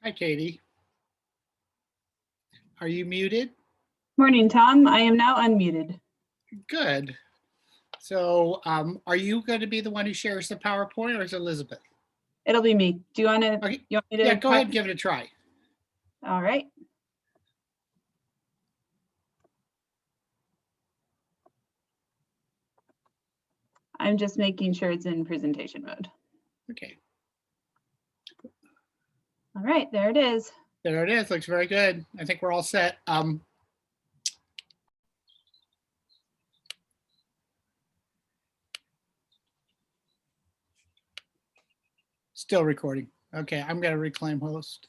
Hi, Katie. Are you muted? Morning, Tom. I am now unmuted. Good. So are you going to be the one who shares the PowerPoint, or is it Elizabeth? It'll be me. Do you want to? Okay. You want me to? Yeah, go ahead and give it a try. All right. I'm just making sure it's in presentation mode. Okay. All right, there it is. There it is. Looks very good. I think we're all set. Still recording. Okay, I'm going to reclaim host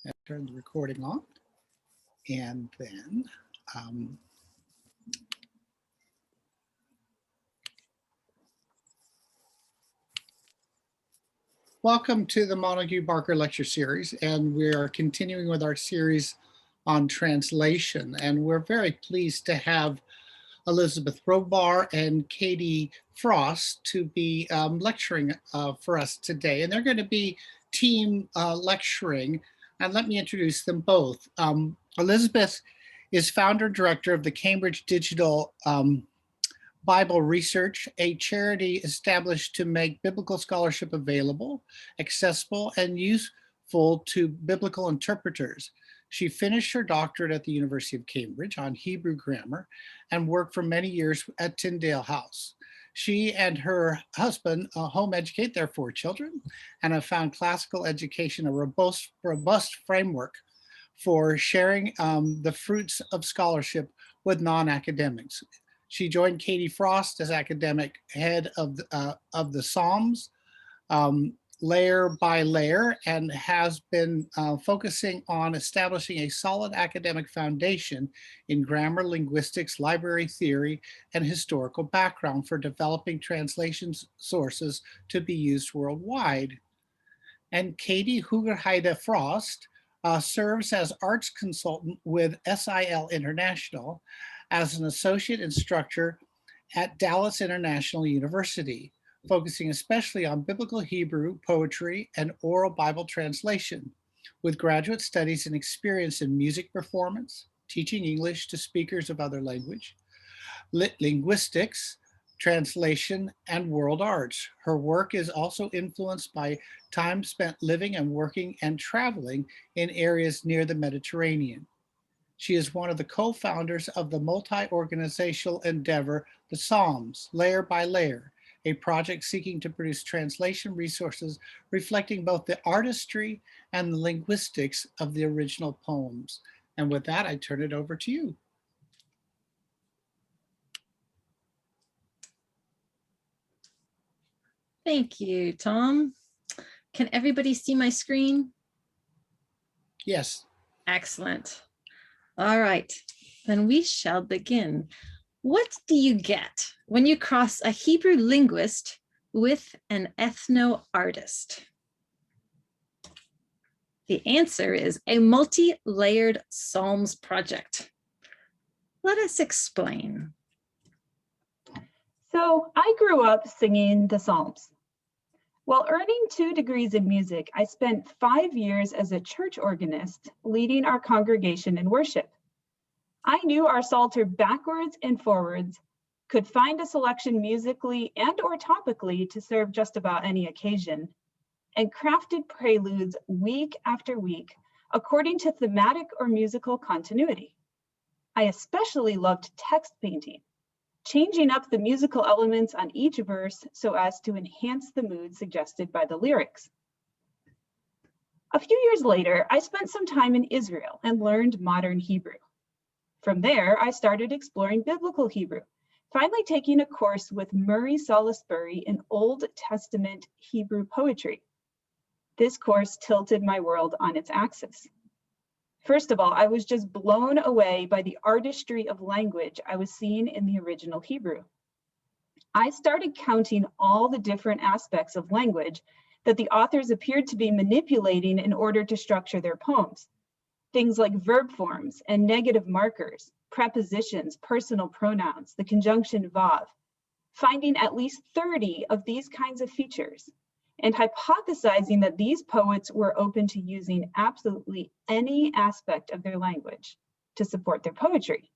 and turn the recording on. And then welcome to the Montague Barker Lecture Series, and we are continuing with our series on translation. And we're very pleased to have Elizabeth Robar and Katie Frost to be lecturing for us today. And they're going to be team lecturing. And let me introduce them both. Elizabeth is founder and director of the Cambridge Digital Bible Research, a charity established to make biblical scholarship available, accessible, and useful to biblical interpreters. She finished her doctorate at the University of Cambridge on Hebrew grammar and worked for many years at Tyndale House. She and her husband home educate their 4 children and have found classical education a robust framework for sharing the fruits of scholarship with non-academics. She joined Katie Frost as academic head of the Psalms, layer by layer, and has been focusing on establishing a solid academic foundation in grammar, linguistics, library theory, and historical background for developing translation sources to be used worldwide. And Katie Hoogerheide Frost serves as arts consultant with SIL International as an associate instructor at Dallas International University, focusing especially on biblical Hebrew, poetry, and oral Bible translation, with graduate studies and experience in music performance, teaching English to speakers of other language, linguistics, translation, and world arts. Her work is also influenced by time spent living and working and traveling in areas near the Mediterranean. She is one of the co-founders of the multi-organisational endeavor, the Psalms, Layer by Layer, a project seeking to produce translation resources reflecting both the artistry and the linguistics of the original poems. And with that, I turn it over to you. Thank you, Tom. Can everybody see my screen? Yes. Excellent. All right, then we shall begin. What do you get when you cross a Hebrew linguist with an ethno artist? The answer is a multi-layered Psalms project. Let us explain. So I grew up singing the Psalms. While earning 2 degrees in music, I spent 5 years as a church organist leading our congregation in worship. I knew our Psalter backwards and forwards, could find a selection musically and or topically to serve just about any occasion, and crafted preludes week after week according to thematic or musical continuity. I especially loved text painting, changing up the musical elements on each verse so as to enhance the mood suggested by the lyrics. A few years later, I spent some time in Israel and learned modern Hebrew. From there, I started exploring biblical Hebrew, finally taking a course with Murray Salisbury in Old Testament Hebrew poetry. This course tilted my world on its axis. First of all, I was just blown away by the artistry of language I was seeing in the original Hebrew. I started counting all the different aspects of language that the authors appeared to be manipulating in order to structure their poems. Things like verb forms and negative markers, prepositions, personal pronouns, the conjunction vav, finding at least 30 of these kinds of features. and hypothesizing that these poets were open to using absolutely any aspect of their language to support their poetry.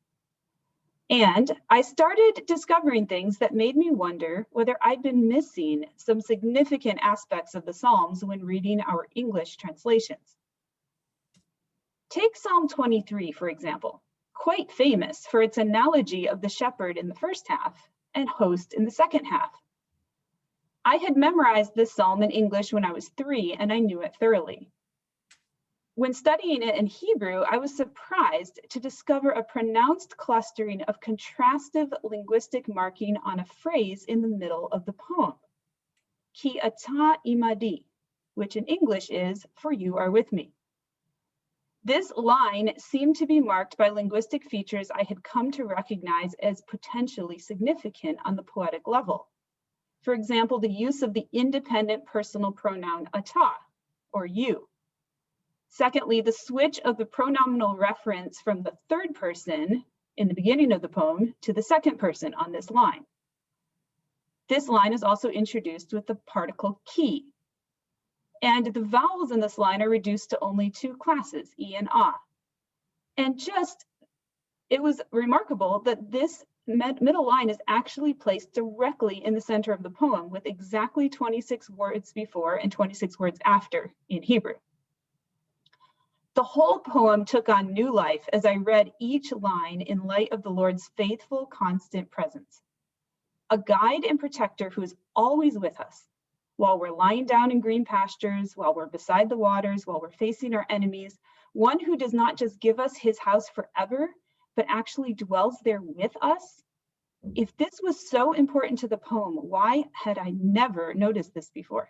And I started discovering things that made me wonder whether I'd been missing some significant aspects of the Psalms when reading our English translations. Take Psalm 23, for example, quite famous for its analogy of the shepherd in the first half and host in the second half. I had memorized this psalm in English when I was 3, and I knew it thoroughly. When studying it in Hebrew, I was surprised to discover a pronounced clustering of contrastive linguistic marking on a phrase in the middle of the poem, ki ata imadi, which in English is, for you are with me. This line seemed to be marked by linguistic features I had come to recognize as potentially significant on the poetic level. For example, the use of the independent personal pronoun ata, or you. Secondly, the switch of the pronominal reference from the third person in the beginning of the poem to the second person on this line. This line is also introduced with the particle ki. And the vowels in this line are reduced to only 2 classes, e and a. And it was remarkable that this middle line is actually placed directly in the center of the poem with exactly 26 words before and 26 words after in Hebrew. The whole poem took on new life as I read each line in light of the Lord's faithful, constant presence. A guide and protector who is always with us while we're lying down in green pastures, while we're beside the waters, while we're facing our enemies, one who does not just give us his house forever, but actually dwells there with us. If this was so important to the poem, why had I never noticed this before?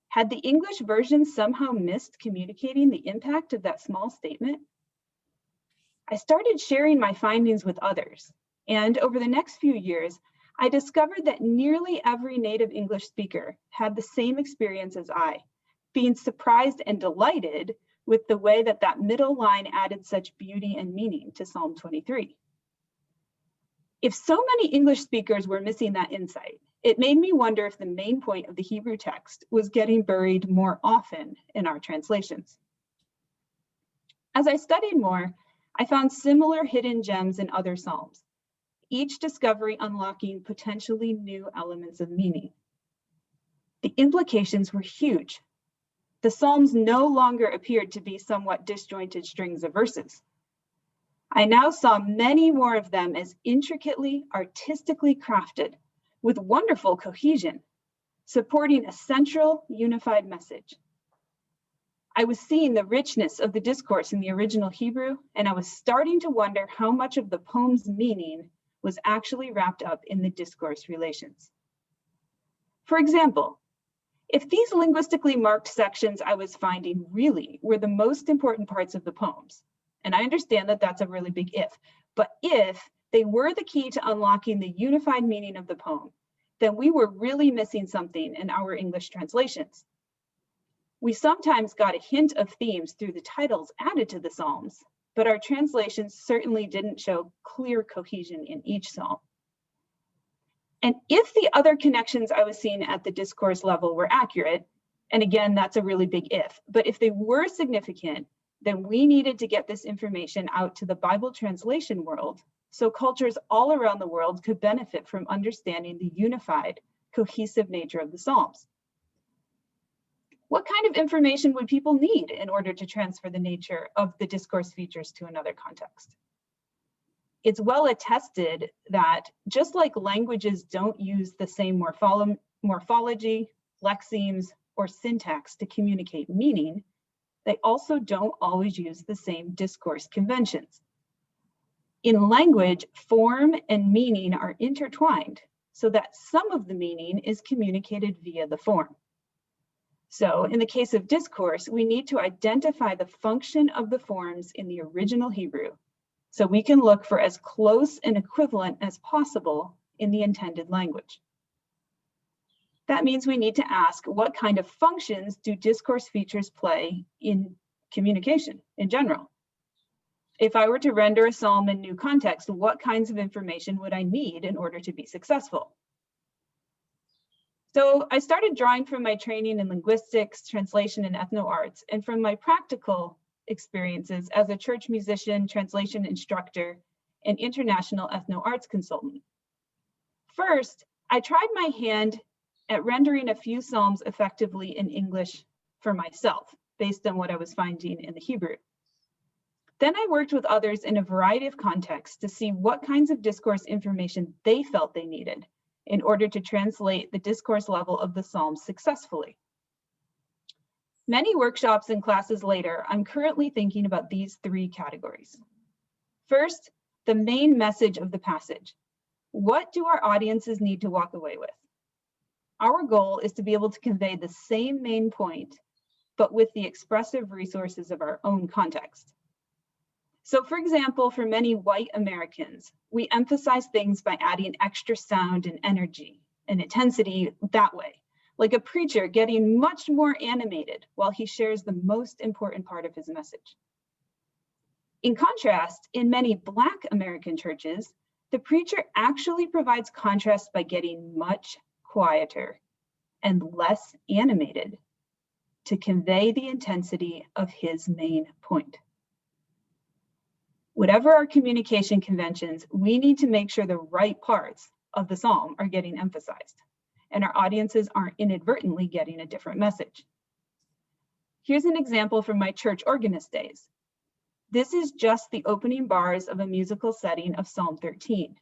Had the English version somehow missed communicating the impact of that small statement? I started sharing my findings with others, and over the next few years, I discovered that nearly every native English speaker had the same experience as I, being surprised and delighted with the way that that middle line added such beauty and meaning to Psalm 23. If so many English speakers were missing that insight, it made me wonder if the main point of the Hebrew text was getting buried more often in our translations. As I studied more, I found similar hidden gems in other Psalms, each discovery unlocking potentially new elements of meaning. The implications were huge. The Psalms no longer appeared to be somewhat disjointed strings of verses. I now saw many more of them as intricately, artistically crafted, with wonderful cohesion, supporting a central, unified message. I was seeing the richness of the discourse in the original Hebrew, and I was starting to wonder how much of the poem's meaning was actually wrapped up in the discourse relations. For example, if these linguistically marked sections I was finding really were the most important parts of the poems, and I understand that that's a really big if, but if they were the key to unlocking the unified meaning of the poem, then we were really missing something in our English translations. We sometimes got a hint of themes through the titles added to the Psalms, but our translations certainly didn't show clear cohesion in each psalm. And if the other connections I was seeing at the discourse level were accurate, and again, that's a really big if, but if they were significant, then we needed to get this information out to the Bible translation world so cultures all around the world could benefit from understanding the unified, cohesive nature of the Psalms. What kind of information would people need in order to transfer the nature of the discourse features to another context? It's well attested that just like languages don't use the same morphology, lexemes, or syntax to communicate meaning, they also don't always use the same discourse conventions. In language, form and meaning are intertwined so that some of the meaning is communicated via the form. So in the case of discourse, we need to identify the function of the forms in the original Hebrew so we can look for as close an equivalent as possible in the intended language. That means we need to ask what kind of functions do discourse features play in communication in general? If I were to render a psalm in new context, what kinds of information would I need in order to be successful? So I started drawing from my training in linguistics, translation, and ethno arts, and from my practical experiences as a church musician, translation instructor, and international ethno arts consultant. First, I tried my hand at rendering a few psalms effectively in English for myself, based on what I was finding in the Hebrew. Then I worked with others in a variety of contexts to see what kinds of discourse information they felt they needed in order to translate the discourse level of the Psalms successfully. Many workshops and classes later, I'm currently thinking about these three categories. First, the main message of the passage. What do our audiences need to walk away with? Our goal is to be able to convey the same main point, but with the expressive resources of our own context. So for example, for many white Americans, we emphasize things by adding extra sound and energy and intensity that way, like a preacher getting much more animated while he shares the most important part of his message. In contrast, in many Black American churches, the preacher actually provides contrast by getting much quieter and less animated to convey the intensity of his main point. Whatever our communication conventions, we need to make sure the right parts of the psalm are getting emphasized and our audiences aren't inadvertently getting a different message. Here's an example from my church organist days. This is just the opening bars of a musical setting of Psalm 13.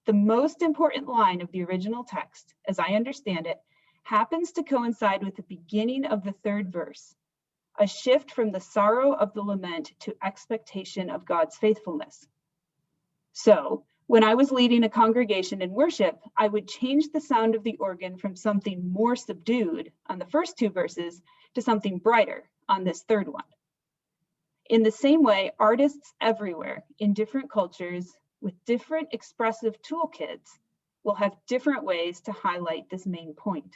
The most important line of the original text, as I understand it, happens to coincide with the beginning of the third verse, a shift from the sorrow of the lament to expectation of God's faithfulness. So when I was leading a congregation in worship, I would change the sound of the organ from something more subdued on the first two verses to something brighter on this third one. In the same way, artists everywhere in different cultures with different expressive toolkits will have different ways to highlight this main point.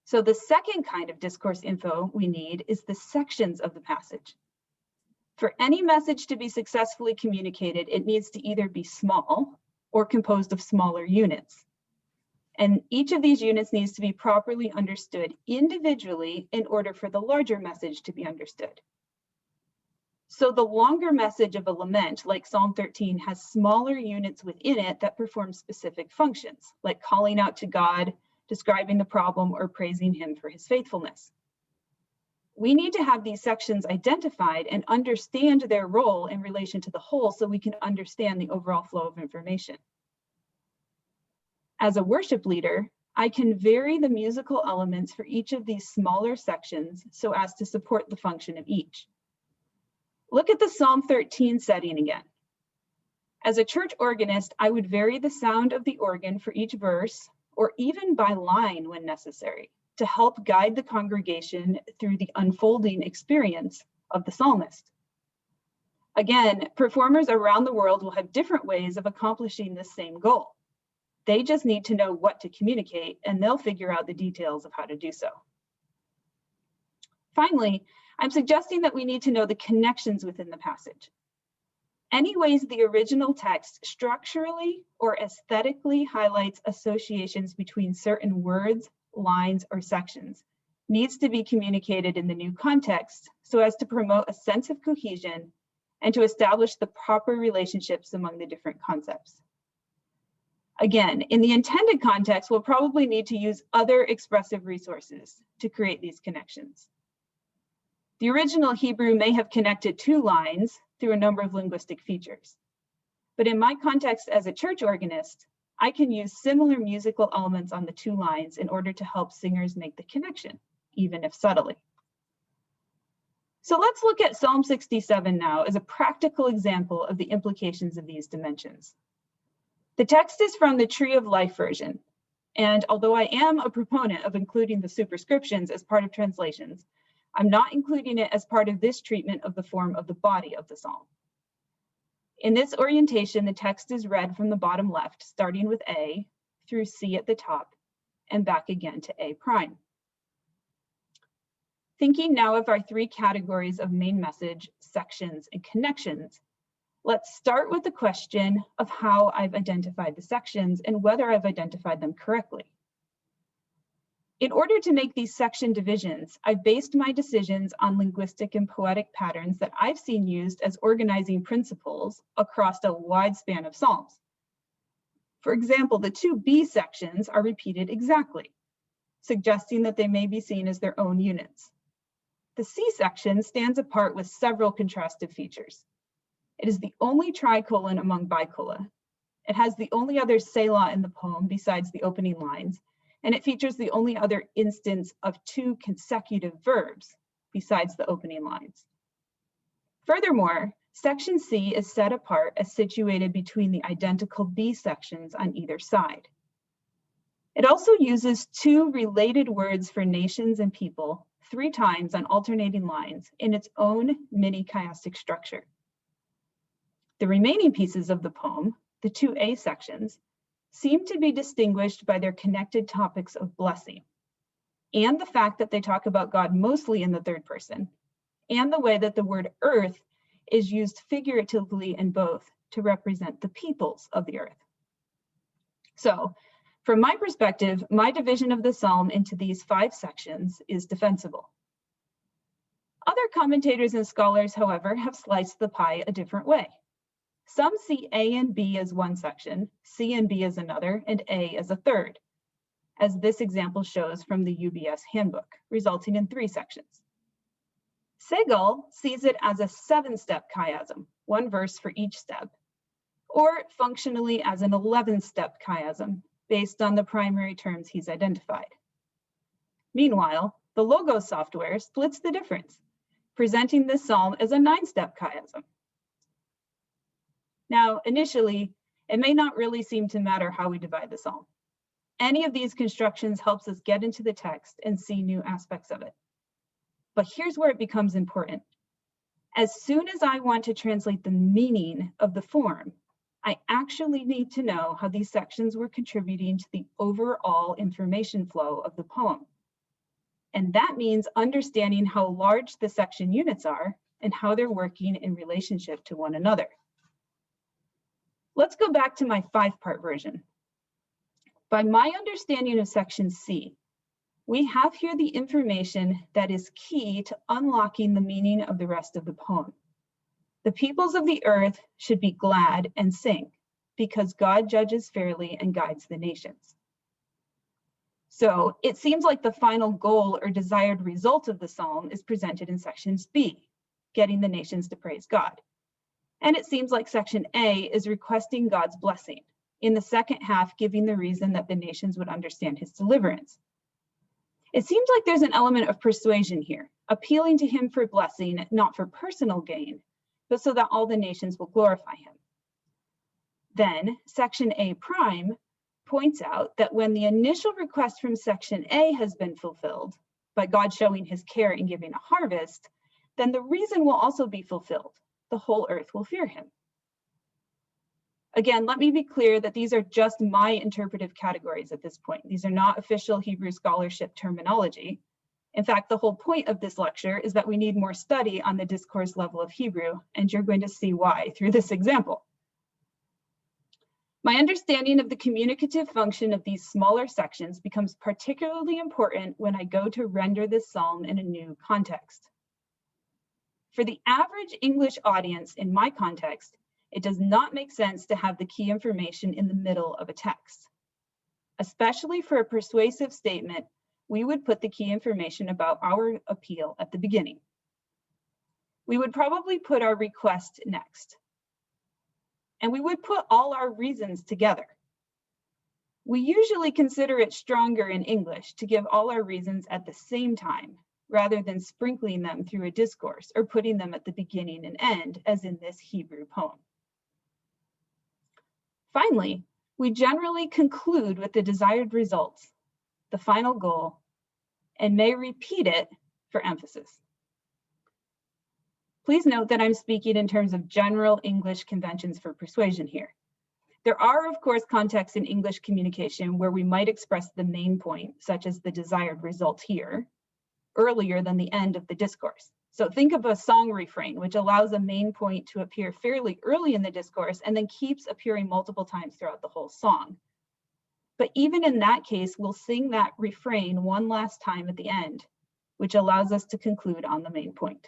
So the second kind of discourse info we need is the sections of the passage. For any message to be successfully communicated, it needs to either be small or composed of smaller units. And each of these units needs to be properly understood individually in order for the larger message to be understood. So the longer message of a lament, like Psalm 13, has smaller units within it that perform specific functions, like calling out to God, describing the problem, or praising him for his faithfulness. We need to have these sections identified and understand their role in relation to the whole so we can understand the overall flow of information. As a worship leader, I can vary the musical elements for each of these smaller sections so as to support the function of each. Look at the Psalm 13 setting again. As a church organist, I would vary the sound of the organ for each verse, or even by line when necessary, to help guide the congregation through the unfolding experience of the psalmist. Again, performers around the world will have different ways of accomplishing this same goal. They just need to know what to communicate, and they'll figure out the details of how to do so. Finally, I'm suggesting that we need to know the connections within the passage. Any ways the original text structurally or aesthetically highlights associations between certain words, lines, or sections needs to be communicated in the new context so as to promote a sense of cohesion and to establish the proper relationships among the different concepts. Again, in the intended context, we'll probably need to use other expressive resources to create these connections. The original Hebrew may have connected two lines through a number of linguistic features. But in my context as a church organist, I can use similar musical elements on the two lines in order to help singers make the connection, even if subtly. So let's look at Psalm 67 now as a practical example of the implications of these dimensions. The text is from the Tree of Life version, and although I am a proponent of including the superscriptions as part of translations, I'm not including it as part of this treatment of the form of the body of the psalm. In this orientation, the text is read from the bottom left, starting with A, through C at the top, and back again to A prime. Thinking now of our three categories of main message, sections, and connections, Let's start with the question of how I've identified the sections and whether I've identified them correctly. In order to make these section divisions, I've based my decisions on linguistic and poetic patterns that I've seen used as organizing principles across a wide span of psalms. For example, the two B sections are repeated exactly, suggesting that they may be seen as their own units. The C section stands apart with several contrastive features. It is the only tricolon among bicola. It has the only other selah in the poem besides the opening lines, and it features the only other instance of two consecutive verbs besides the opening lines. Furthermore, section C is set apart as situated between the identical B sections on either side. It also uses two related words for nations and people 3 times on alternating lines in its own mini chiastic structure. The remaining pieces of the poem, the two A sections, seem to be distinguished by their connected topics of blessing, and the fact that they talk about God mostly in the third person, and the way that the word earth is used figuratively in both to represent the peoples of the earth. So, from my perspective, my division of the psalm into these 5 sections is defensible. Other commentators and scholars, however, have sliced the pie a different way. Some see A and B as one section, C and B as another, and A as a third, as this example shows from the UBS handbook, resulting in 3 sections. Segal sees it as a 7-step chiasm, 1 verse for each step, or functionally as an 11-step chiasm, based on the primary terms he's identified. Meanwhile, the Logos software splits the difference, presenting this psalm as a 9-step chiasm. Now, initially, it may not really seem to matter how we divide the psalm. Any of these constructions helps us get into the text and see new aspects of it. But here's where it becomes important. As soon as I want to translate the meaning of the form, I actually need to know how these sections were contributing to the overall information flow of the poem. And that means understanding how large the section units are and how they're working in relationship to one another. Let's go back to my 5-part version. By my understanding of section C, we have here the information that is key to unlocking the meaning of the rest of the poem. The peoples of the earth should be glad and sing, because God judges fairly and guides the nations. So it seems like the final goal or desired result of the psalm is presented in sections B, getting the nations to praise God. And it seems like section A is requesting God's blessing, in the second half giving the reason that the nations would understand his deliverance. It seems like there's an element of persuasion here, appealing to him for blessing, not for personal gain, but so that all the nations will glorify him. Then section A prime points out that when the initial request from section A has been fulfilled, by God showing his care in giving a harvest, then the reason will also be fulfilled. The whole earth will fear him. Again, let me be clear that these are just my interpretive categories at this point. These are not official Hebrew scholarship terminology. In fact, the whole point of this lecture is that we need more study on the discourse level of Hebrew, and you're going to see why through this example. My understanding of the communicative function of these smaller sections becomes particularly important when I go to render this psalm in a new context. For the average English audience in my context, it does not make sense to have the key information in the middle of a text. Especially for a persuasive statement, we would put the key information about our appeal at the beginning. We would probably put our request next. And we would put all our reasons together. We usually consider it stronger in English to give all our reasons at the same time, rather than sprinkling them through a discourse or putting them at the beginning and end, as in this Hebrew poem. Finally, we generally conclude with the desired results, the final goal, and may repeat it for emphasis. Please note that I'm speaking in terms of general English conventions for persuasion here. There are, of course, contexts in English communication where we might express the main point, such as the desired result here, earlier than the end of the discourse. So think of a song refrain, which allows a main point to appear fairly early in the discourse and then keeps appearing multiple times throughout the whole song. But even in that case, we'll sing that refrain one last time at the end, which allows us to conclude on the main point.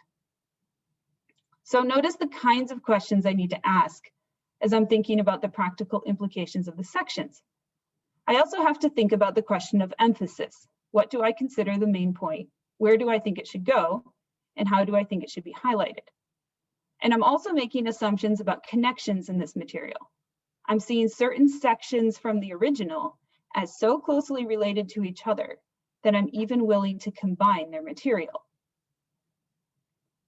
So notice the kinds of questions I need to ask as I'm thinking about the practical implications of the sections. I also have to think about the question of emphasis. What do I consider the main point? Where do I think it should go? And how do I think it should be highlighted? And I'm also making assumptions about connections in this material. I'm seeing certain sections from the original as so closely related to each other that I'm even willing to combine their material.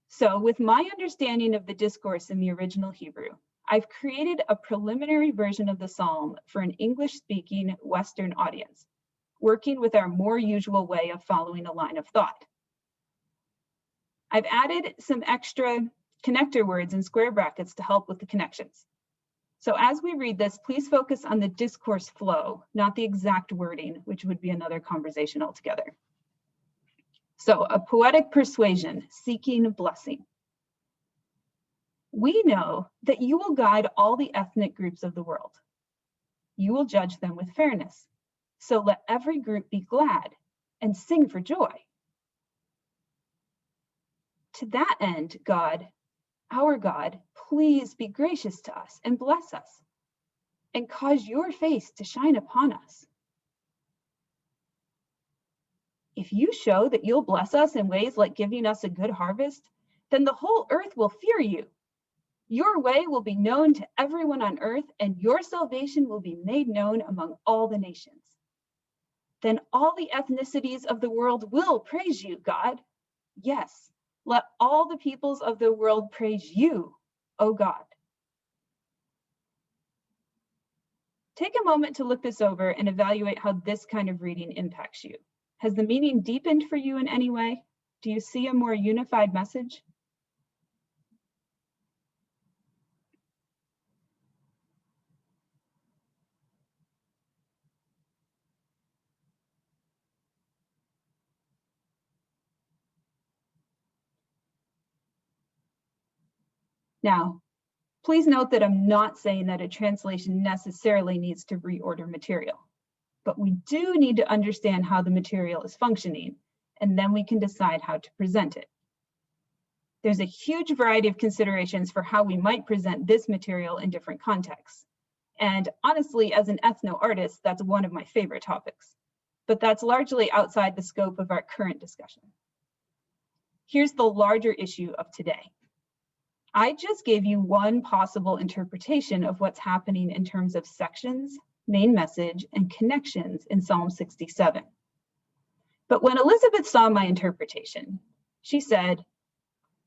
So with my understanding of the discourse in the original Hebrew, I've created a preliminary version of the psalm for an English-speaking Western audience, working with our more usual way of following a line of thought. I've added some extra connector words and square brackets to help with the connections. So as we read this, please focus on the discourse flow, not the exact wording, which would be another conversation altogether. So a poetic persuasion, seeking blessing. We know that you will guide all the ethnic groups of the world. You will judge them with fairness. So let every group be glad and sing for joy. To that end, God, our God, please be gracious to us and bless us and cause your face to shine upon us. If you show that you'll bless us in ways like giving us a good harvest, then the whole earth will fear you. Your way will be known to everyone on earth, and your salvation will be made known among all the nations. Then all the ethnicities of the world will praise you, God. Yes, let all the peoples of the world praise you, O God. Take a moment to look this over and evaluate how this kind of reading impacts you. Has the meaning deepened for you in any way? Do you see a more unified message? Now, please note that I'm not saying that a translation necessarily needs to reorder material, but we do need to understand how the material is functioning, and then we can decide how to present it. There's a huge variety of considerations for how we might present this material in different contexts. And honestly, as an ethno artist, that's one of my favorite topics, but that's largely outside the scope of our current discussion. Here's the larger issue of today. I just gave you one possible interpretation of what's happening in terms of sections, main message, and connections in Psalm 67. But when Elizabeth saw my interpretation, she said,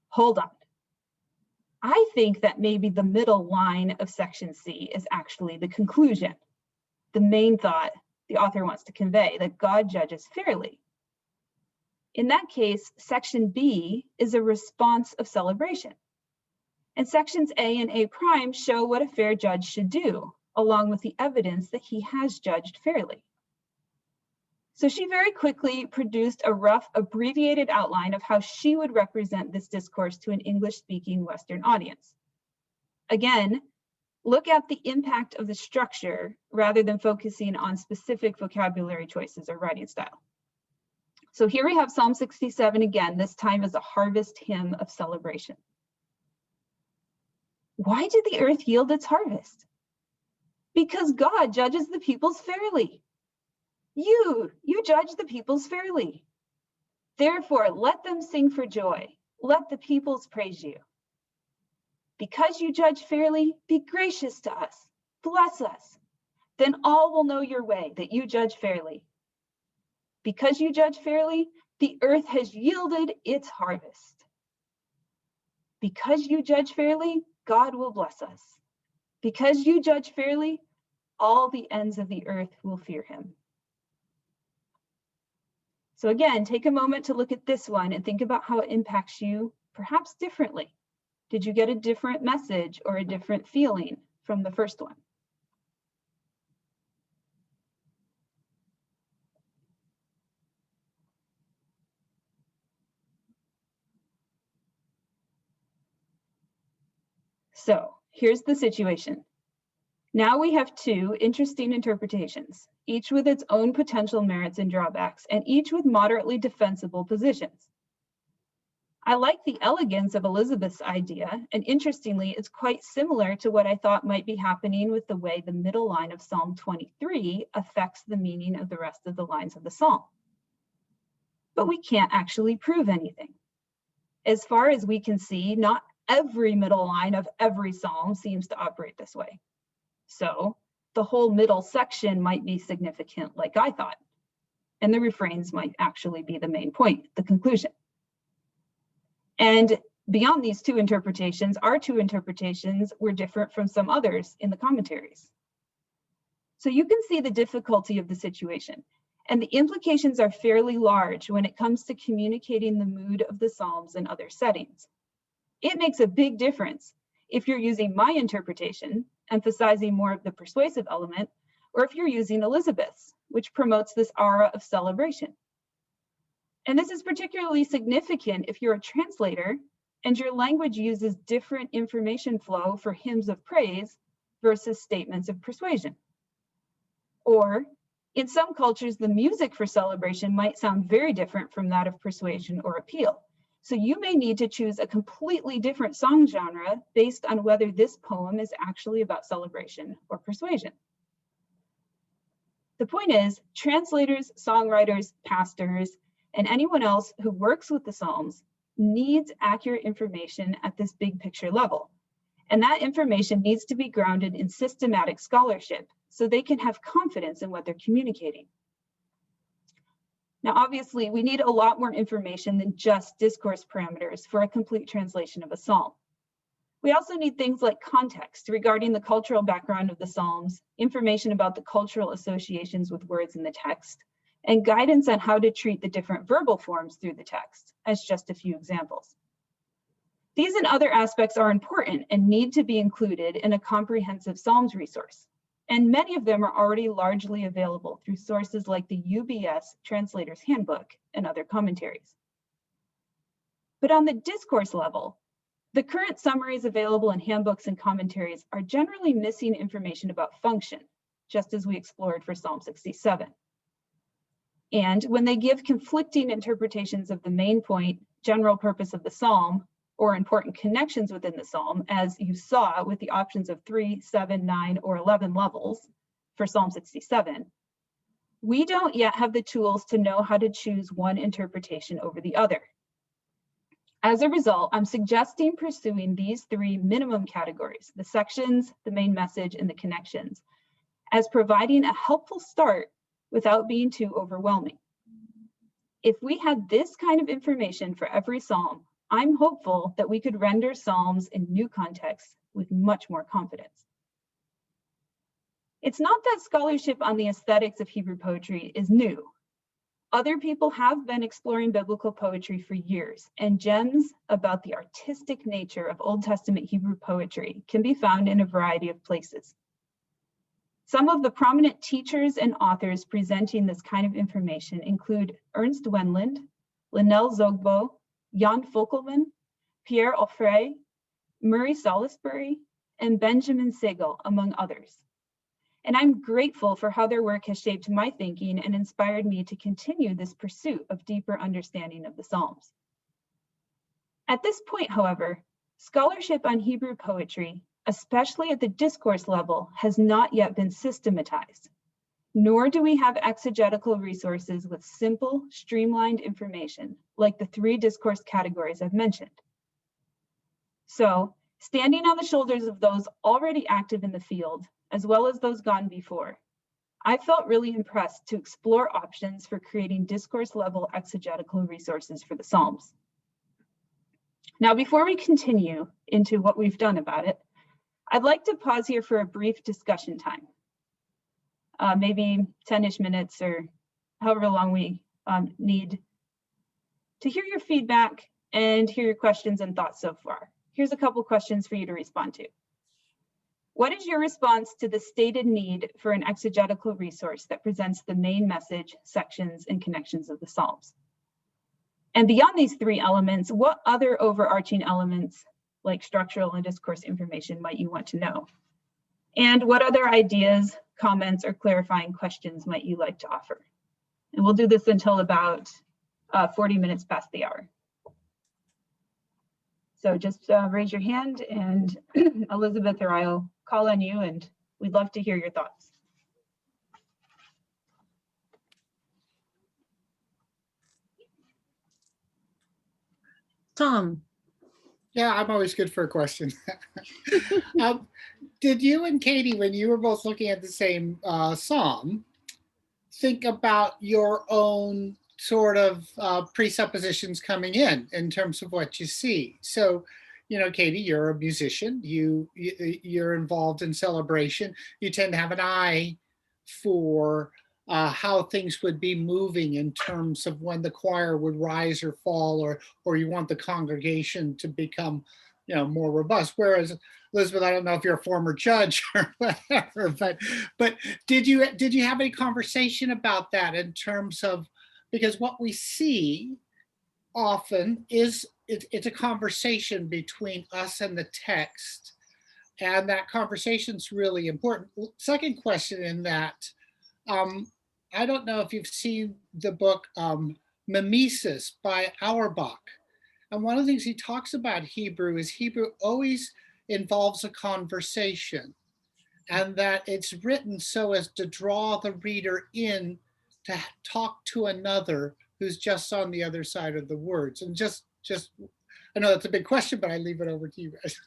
hold on. I think that maybe the middle line of section C is actually the conclusion, the main thought the author wants to convey, that God judges fairly. In that case, section B is a response of celebration. And sections A and A prime show what a fair judge should do, along with the evidence that he has judged fairly. So she very quickly produced a rough, abbreviated outline of how she would represent this discourse to an English-speaking Western audience. Again, look at the impact of the structure rather than focusing on specific vocabulary choices or writing style. So here we have Psalm 67 again, this time as a harvest hymn of celebration. Why did the earth yield its harvest? Because God judges the peoples fairly. You judge the peoples fairly. Therefore, let them sing for joy. Let the peoples praise you. Because you judge fairly, be gracious to us. Bless us. Then all will know your way, that you judge fairly. Because you judge fairly, the earth has yielded its harvest. Because you judge fairly, God will bless us. Because you judge fairly, all the ends of the earth will fear him. So again, take a moment to look at this one and think about how it impacts you, perhaps differently. Did you get a different message or a different feeling from the first one? So here's the situation. Now we have two interesting interpretations, each with its own potential merits and drawbacks, and each with moderately defensible positions. I like the elegance of Elizabeth's idea, and interestingly, it's quite similar to what I thought might be happening with the way the middle line of Psalm 23 affects the meaning of the rest of the lines of the psalm. But we can't actually prove anything. As far as we can see, not every middle line of every psalm seems to operate this way. So the whole middle section might be significant, like I thought, and the refrains might actually be the main point, the conclusion. And beyond these two interpretations, our two interpretations were different from some others in the commentaries. So you can see the difficulty of the situation, and the implications are fairly large when it comes to communicating the mood of the Psalms in other settings. It makes a big difference if you're using my interpretation, emphasizing more of the persuasive element, or if you're using Elizabeth's, which promotes this aura of celebration. And this is particularly significant if you're a translator and your language uses different information flow for hymns of praise versus statements of persuasion. Or in some cultures, the music for celebration might sound very different from that of persuasion or appeal. So you may need to choose a completely different song genre based on whether this poem is actually about celebration or persuasion. The point is, translators, songwriters, pastors, and anyone else who works with the Psalms needs accurate information at this big picture level. And that information needs to be grounded in systematic scholarship so they can have confidence in what they're communicating. Now, obviously, we need a lot more information than just discourse parameters for a complete translation of a psalm. We also need things like context regarding the cultural background of the Psalms, information about the cultural associations with words in the text, and guidance on how to treat the different verbal forms through the text, as just a few examples. These and other aspects are important and need to be included in a comprehensive Psalms resource. And many of them are already largely available through sources like the UBS Translator's Handbook and other commentaries. But on the discourse level, the current summaries available in handbooks and commentaries are generally missing information about function, just as we explored for Psalm 67. And when they give conflicting interpretations of the main point, general purpose of the psalm, or important connections within the psalm, as you saw with the options of 3, 7, 9, or 11 levels for Psalm 67, we don't yet have the tools to know how to choose one interpretation over the other. As a result, I'm suggesting pursuing these three minimum categories, the sections, the main message, and the connections, as providing a helpful start without being too overwhelming. If we had this kind of information for every psalm, I'm hopeful that we could render psalms in new contexts with much more confidence. It's not that scholarship on the aesthetics of Hebrew poetry is new. Other people have been exploring biblical poetry for years, and gems about the artistic nature of Old Testament Hebrew poetry can be found in a variety of places. Some of the prominent teachers and authors presenting this kind of information include Ernst Wendland, Linnell Zogbo, Jan Folkelman, Pierre Offray, Murray Salisbury, and Benjamin Segel, among others. And I'm grateful for how their work has shaped my thinking and inspired me to continue this pursuit of deeper understanding of the Psalms. At this point, however, scholarship on Hebrew poetry, especially at the discourse level, has not yet been systematized, nor do we have exegetical resources with simple, streamlined information like the three discourse categories I've mentioned. So, standing on the shoulders of those already active in the field, as well as those gone before, I felt really impressed to explore options for creating discourse-level exegetical resources for the Psalms. Now, before we continue into what we've done about it, I'd like to pause here for a brief discussion time, maybe 10-ish minutes or however long we need to hear your feedback and hear your questions and thoughts so far. Here's a couple questions for you to respond to. What is your response to the stated need for an exegetical resource that presents the main message, sections, and connections of the Psalms? And beyond these three elements, what other overarching elements like structural and discourse information might you want to know? And what other ideas, comments, or clarifying questions might you like to offer? And we'll do this until about 40 minutes past the hour. So just raise your hand and Elizabeth or I'll call on you, and we'd love to hear your thoughts. Tom. Yeah, I'm always good for a question. Did you and Katie, when you were both looking at the same psalm, think about your own sort of presuppositions coming in terms of what you see? So, you know, Katie, you're a musician. You're involved in celebration. You tend to have an eye for how things would be moving in terms of when the choir would rise or fall, or you want the congregation to become, you know, more robust. Whereas Elizabeth, I don't know if you're a former judge or whatever, but did you have any conversation about that in terms of, because what we see often is it's a conversation between us and the text, and that conversation's really important. Second question in that, I don't know if you've seen the book Mimesis by Auerbach. And one of the things he talks about Hebrew is Hebrew always involves a conversation, and that it's written so as to draw the reader in to talk to another who's just on the other side of the words. And just I know that's a big question, but I leave it over to you guys.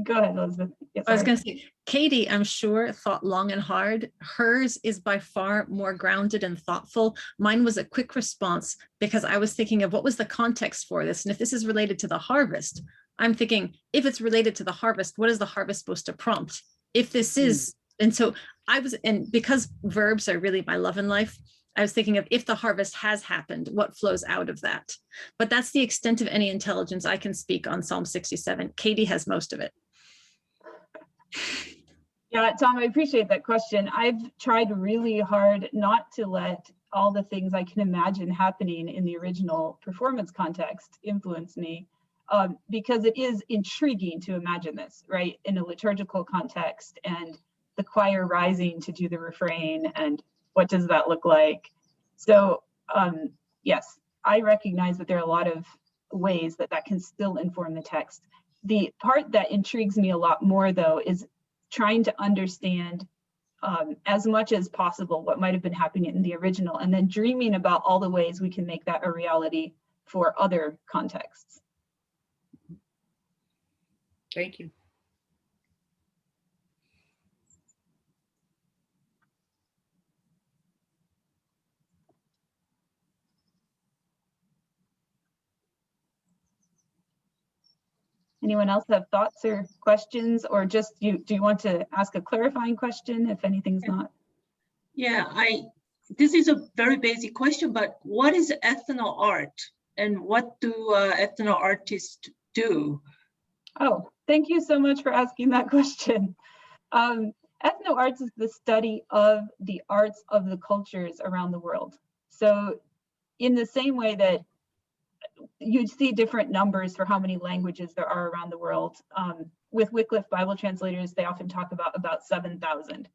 Go ahead, Elizabeth. Yes, I was going to say, Katie, I'm sure, thought long and hard. Hers is by far more grounded and thoughtful. Mine was a quick response because I was thinking of what was the context for this. And if this is related to the harvest, I'm thinking, if it's related to the harvest, what is the harvest supposed to prompt? If this is, and so and because verbs are really my love in life, I was thinking of if the harvest has happened, what flows out of that? But that's the extent of any intelligence I can speak on Psalm 67. Katie has most of it. Yeah, Tom, I appreciate that question. I've tried really hard not to let all the things I can imagine happening in the original performance context influence me, because it is intriguing to imagine this, right, in a liturgical context, and the choir rising to do the refrain, and what does that look like? So yes, I recognize that there are a lot of ways that can still inform the text. The part that intrigues me a lot more, though, is trying to understand as much as possible what might have been happening in the original, and then dreaming about all the ways we can make that a reality for other contexts. Thank you. Anyone else have thoughts or questions, or just do you want to ask a clarifying question if anything's not? Yeah, this is a very basic question, but what is ethno art and what do ethno artists do? Oh, thank you so much for asking that question. Ethno arts is the study of the arts of the cultures around the world. So in the same way that you'd see different numbers for how many languages there are around the world. With Wycliffe Bible translators, they often talk about 7,000.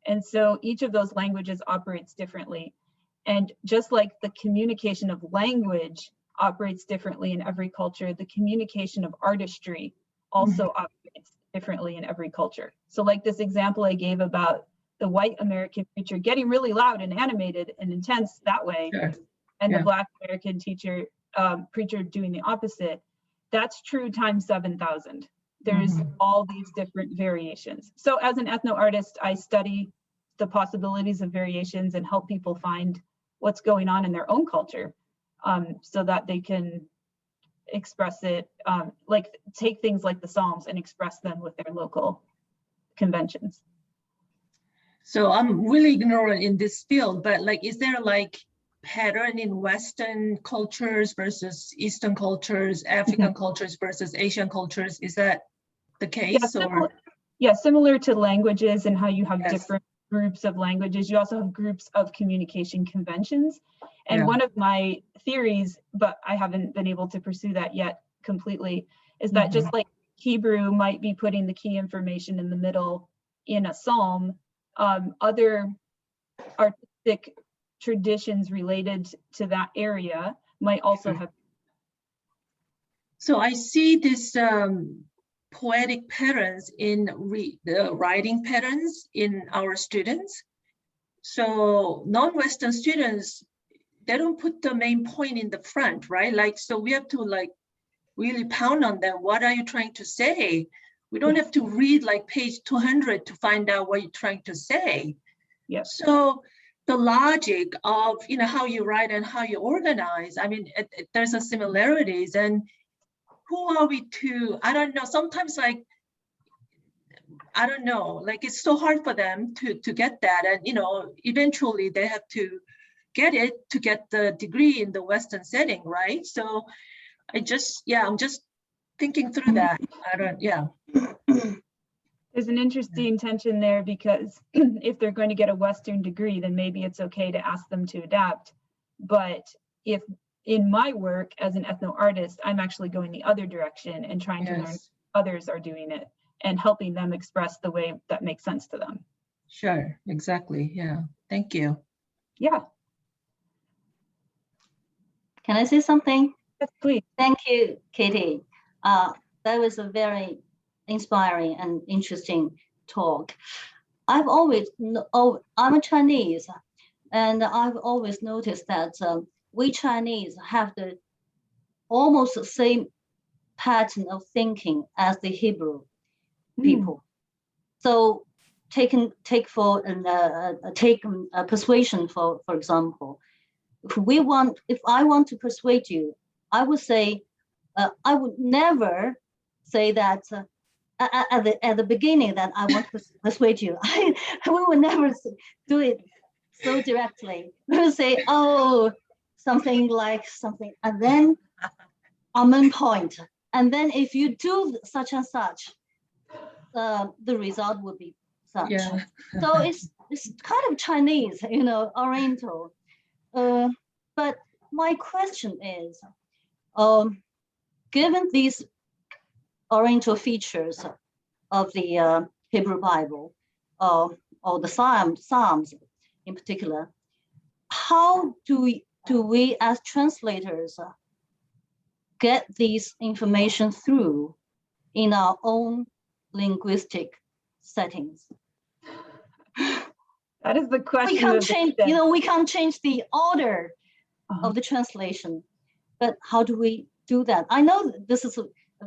And so each of those languages operates differently. And just like the communication of language operates differently in every culture, the communication of artistry also operates differently in every culture. So like this example I gave about the white American preacher getting really loud and animated and intense that way, and the Black American preacher doing the opposite, that's true times 7,000. There's all these different variations. So as an ethno artist, I study the possibilities of variations and help people find what's going on in their own culture, so that they can express it, like take things like the Psalms and express them with their local conventions. So I'm really ignorant in this field, but like, is there like pattern in Western cultures versus Eastern cultures, African cultures versus Asian cultures? Is that the case? Yeah, similar to languages and how you have different groups of languages, you also have groups of communication conventions. And Yeah. one of my theories, but I haven't been able to pursue that yet completely, is that just like Hebrew might be putting the key information in the middle in a psalm, other artistic traditions related to that area might also have. So I see this poetic patterns in the writing patterns in our students. So non-Western students, they don't put the main point in the front, right? Like, so we have to like really pound on them. What are you trying to say? We don't have to read like page 200 to find out what you're trying to say. Yeah. So the logic of, you know, how you write and how you organize, I mean, there's a similarities, and who are we to, I don't know, sometimes like, I don't know, like it's so hard for them to get that. And, you know, eventually they have to get it to get the degree in the Western setting, right? So I just, yeah, I'm just thinking through that. I don't, yeah. There's an interesting tension there, because if they're going to get a Western degree, then maybe it's okay to ask them to adapt. But if in my work as an ethno artist, I'm actually going the other direction and trying to learn others are doing it and helping them express the way that makes sense to them. Sure, exactly. Yeah, thank you. Yeah. Can I say something? Yes, please. Thank you, Katie. That was a very inspiring and interesting talk. I'm a Chinese, and I've always noticed that we Chinese have the almost the same pattern of thinking as the Hebrew people. So take persuasion for example. If I want to persuade you, I would say, I would never say that at the beginning that I want to persuade you. We would never do it so directly. We would say, oh, something like something, and then a main point. And then if you do such and such, the result would be such. Yeah. So it's kind of Chinese, you know, Oriental. But my question is, given these Oriental features of the Hebrew Bible, or the Psalms in particular, how do we as translators get these information through in our own linguistic settings? That is the question. We can't change, you know, we can't change the order of the translation, but how do we do that? I know this is a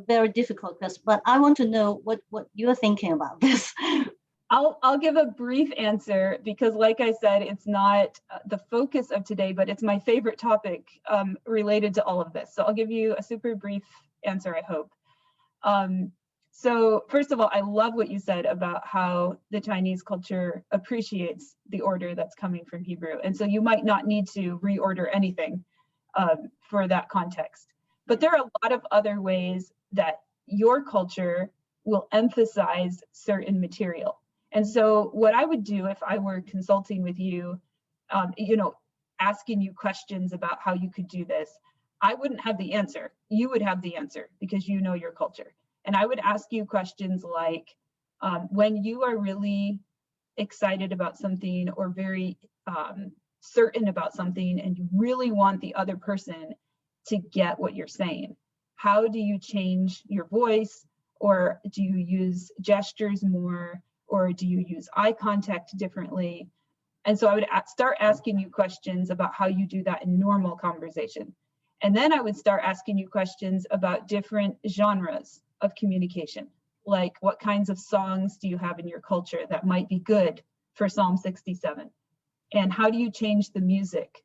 very difficult question, but I want to know what you're thinking about this. I'll give a brief answer, because like I said, it's not the focus of today, but it's my favorite topic related to all of this. So I'll give you a super brief answer, I hope. So first of all, I love what you said about how the Chinese culture appreciates the order that's coming from Hebrew. And so you might not need to reorder anything for that context. But there are a lot of other ways that your culture will emphasize certain material. And so what I would do if I were consulting with you, you know, asking you questions about how you could do this, I wouldn't have the answer. You would have the answer because you know your culture. And I would ask you questions like, when you are really excited about something or very certain about something, and you really want the other person to get what you're saying, how do you change your voice? Or do you use gestures more? Or do you use eye contact differently? And so I would start asking you questions about how you do that in normal conversation. And then I would start asking you questions about different genres of communication, like what kinds of songs do you have in your culture that might be good for Psalm 67? And how do you change the music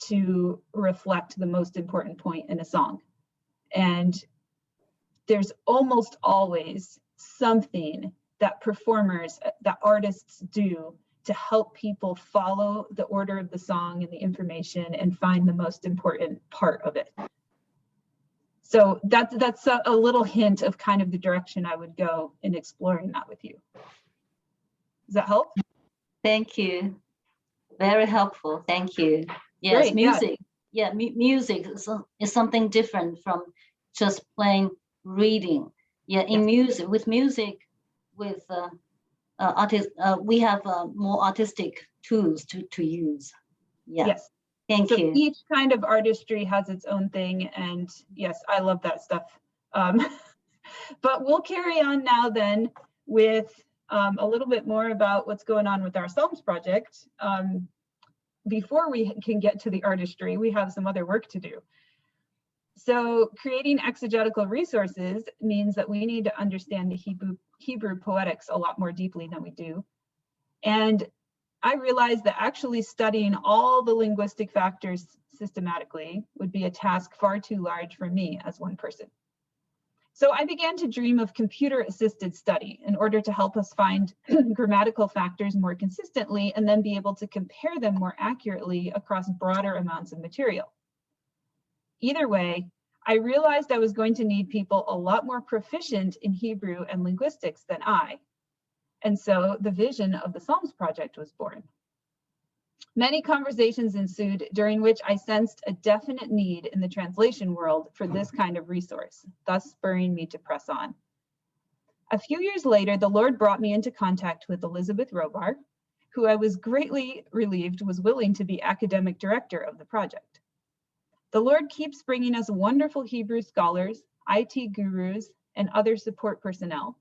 to reflect the most important point in a song? And there's almost always something that performers, that artists do to help people follow the order of the song and the information and find the most important part of it. So that's a little hint of kind of the direction I would go in exploring that with you. Does that help? Thank you. Very helpful. Thank you. Yes, Great, yeah. music. Yeah, music is something different from just plain reading. Yeah, in music, with artists, we have more artistic tools to use. Yeah. Yes. Thank So you. each kind of artistry has its own thing, and yes, I love that stuff. But we'll carry on now then with a little bit more about what's going on with our Psalms project. Before we can get to the artistry, we have some other work to do. So creating exegetical resources means that we need to understand the Hebrew poetics a lot more deeply than we do. And I realized that actually studying all the linguistic factors systematically would be a task far too large for me as one person. So I began to dream of computer-assisted study in order to help us find grammatical factors more consistently and then be able to compare them more accurately across broader amounts of material. Either way, I realized I was going to need people a lot more proficient in Hebrew and linguistics than I. And so the vision of the Psalms Project was born. Many conversations ensued during which I sensed a definite need in the translation world for this kind of resource, thus spurring me to press on. A few years later, the Lord brought me into contact with Elizabeth Robar, who I was greatly relieved was willing to be academic director of the project. The Lord keeps bringing us wonderful Hebrew scholars, IT gurus, and other support personnel.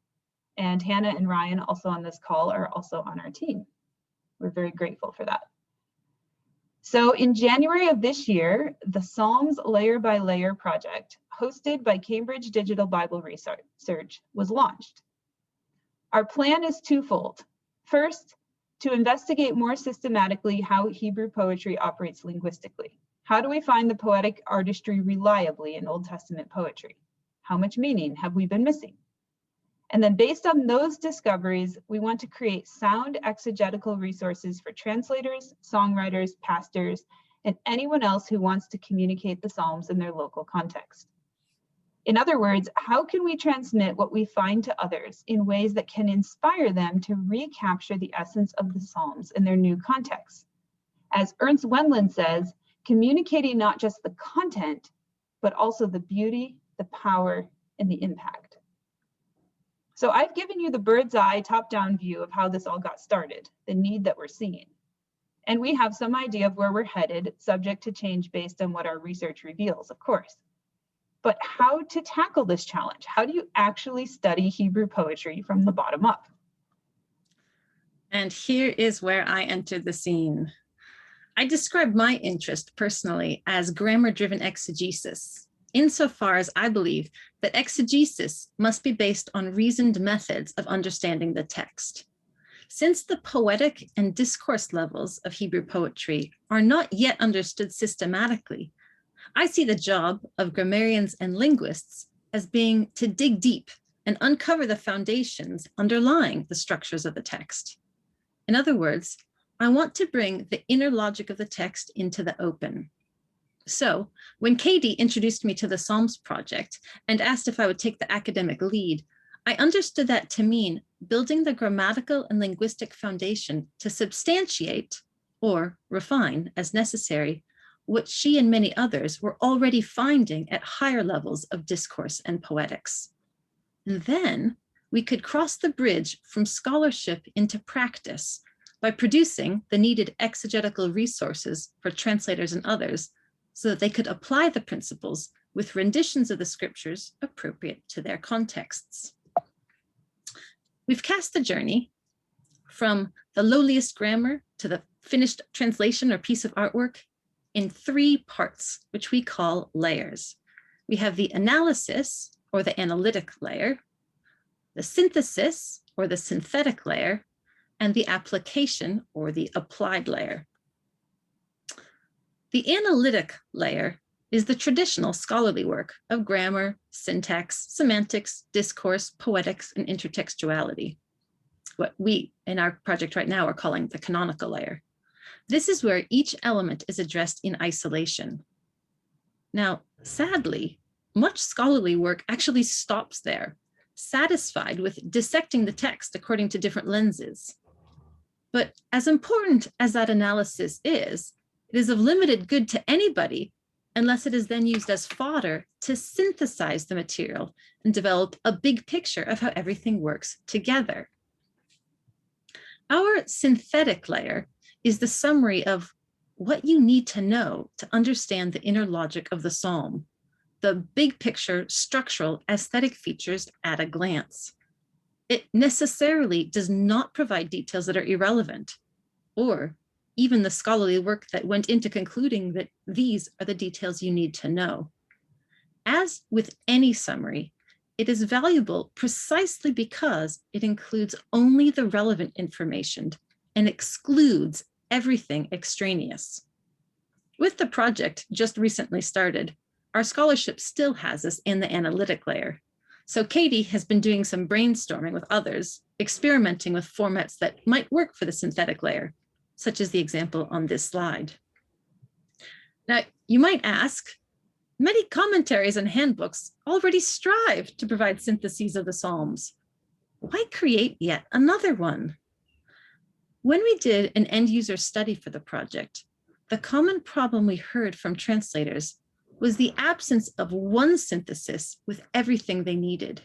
And Hannah and Ryan, also on this call, are also on our team. We're very grateful for that. So in January of this year, the Psalms Layer by Layer project, hosted by Cambridge Digital Bible Research, was launched. Our plan is twofold. First, to investigate more systematically how Hebrew poetry operates linguistically. How do we find the poetic artistry reliably in Old Testament poetry? How much meaning have we been missing? And then based on those discoveries, we want to create sound exegetical resources for translators, songwriters, pastors, and anyone else who wants to communicate the Psalms in their local context. In other words, how can we transmit what we find to others in ways that can inspire them to recapture the essence of the Psalms in their new context? As Ernst Wendland says, communicating not just the content, but also the beauty, the power, and the impact. So I've given you the bird's eye top-down view of how this all got started, the need that we're seeing. And we have some idea of where we're headed, subject to change based on what our research reveals, of course. But how to tackle this challenge? How do you actually study Hebrew poetry from the bottom up? And here is where I entered the scene. I describe my interest personally as grammar-driven exegesis, insofar as I believe that exegesis must be based on reasoned methods of understanding the text. Since the poetic and discourse levels of Hebrew poetry are not yet understood systematically, I see the job of grammarians and linguists as being to dig deep and uncover the foundations underlying the structures of the text. In other words, I want to bring the inner logic of the text into the open. So when Katie introduced me to the Psalms project and asked if I would take the academic lead, I understood that to mean building the grammatical and linguistic foundation to substantiate or refine as necessary what she and many others were already finding at higher levels of discourse and poetics. And then we could cross the bridge from scholarship into practice by producing the needed exegetical resources for translators and others so that they could apply the principles with renditions of the scriptures appropriate to their contexts. We've cast the journey from the lowliest grammar to the finished translation or piece of artwork in 3 parts, which we call layers. We have the analysis or the analytic layer, the synthesis or the synthetic layer, and the application or the applied layer. The analytic layer is the traditional scholarly work of grammar, syntax, semantics, discourse, poetics, and intertextuality. What we in our project right now are calling the canonical layer. This is where each element is addressed in isolation. Now, sadly, much scholarly work actually stops there, satisfied with dissecting the text according to different lenses. But as important as that analysis is, it is of limited good to anybody unless it is then used as fodder to synthesize the material and develop a big picture of how everything works together. Our synthetic layer is the summary of what you need to know to understand the inner logic of the psalm, the big picture, structural, aesthetic features at a glance. It necessarily does not provide details that are irrelevant, or even the scholarly work that went into concluding that these are the details you need to know. As with any summary, it is valuable precisely because it includes only the relevant information and excludes everything extraneous. With the project just recently started, our scholarship still has us in the analytic layer. So Katie has been doing some brainstorming with others, experimenting with formats that might work for the synthetic layer, such as the example on this slide. Now, you might ask, many commentaries and handbooks already strive to provide syntheses of the Psalms. Why create yet another one? When we did an end user study for the project, the common problem we heard from translators was the absence of one synthesis with everything they needed.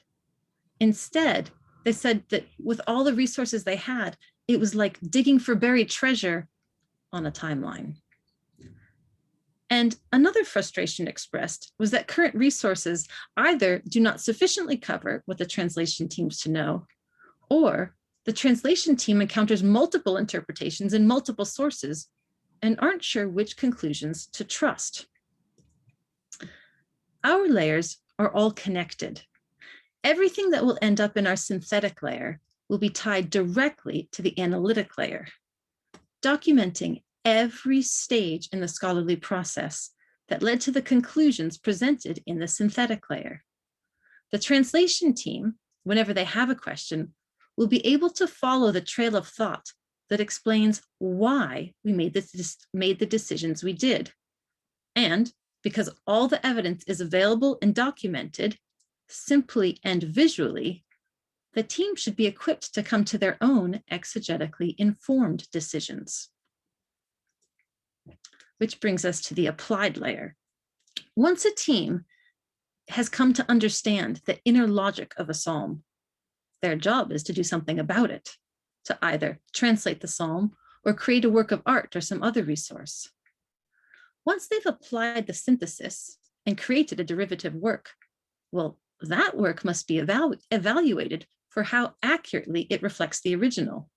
Instead, they said that with all the resources they had, it was like digging for buried treasure on a timeline. And another frustration expressed was that current resources either do not sufficiently cover what the translation teams to know, or the translation team encounters multiple interpretations in multiple sources and aren't sure which conclusions to trust. Our layers are all connected. Everything that will end up in our synthetic layer will be tied directly to the analytic layer, documenting every stage in the scholarly process that led to the conclusions presented in the synthetic layer. The translation team, whenever they have a question, will be able to follow the trail of thought that explains why we made the decisions we did. And because all the evidence is available and documented, simply and visually, the team should be equipped to come to their own exegetically informed decisions. Which brings us to the applied layer. Once a team has come to understand the inner logic of a psalm, their job is to do something about it, to either translate the psalm or create a work of art or some other resource. Once they've applied the synthesis and created a derivative work, well, that work must be evaluated for how accurately it reflects the original.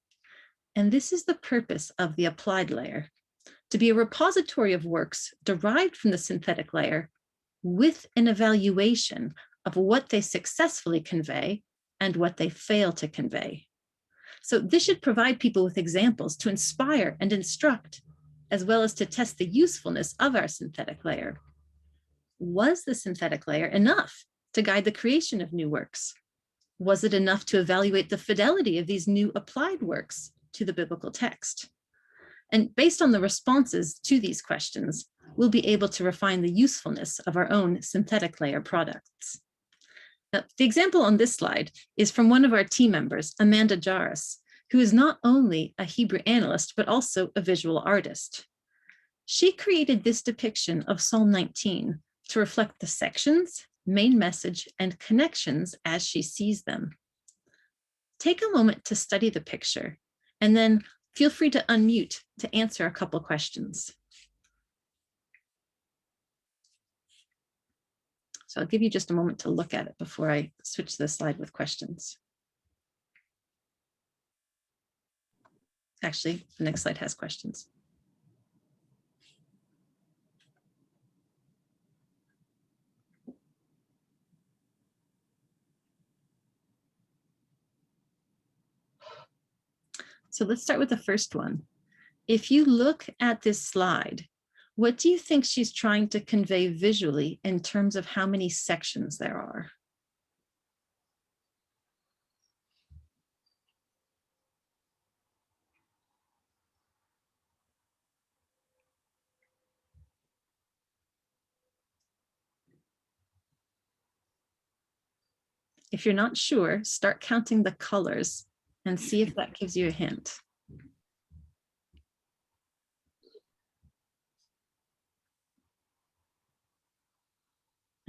And this is the purpose of the applied layer, to be a repository of works derived from the synthetic layer with an evaluation of what they successfully convey and what they fail to convey. So this should provide people with examples to inspire and instruct, as well as to test the usefulness of our synthetic layer. Was the synthetic layer enough to guide the creation of new works? Was it enough to evaluate the fidelity of these new applied works to the biblical text? And based on the responses to these questions, we'll be able to refine the usefulness of our own synthetic layer products. Now, the example on this slide is from one of our team members, Amanda Jarris, who is not only a Hebrew analyst, but also a visual artist. She created this depiction of Psalm 19 to reflect the sections, main message, and connections as she sees them. Take a moment to study the picture, and then feel free to unmute to answer a couple questions. So I'll give you just a moment to look at it before I switch the slide with questions. Actually, the next slide has questions. So let's start with the first one. If you look at this slide, what do you think she's trying to convey visually in terms of how many sections there are? If you're not sure, start counting the colors and see if that gives you a hint.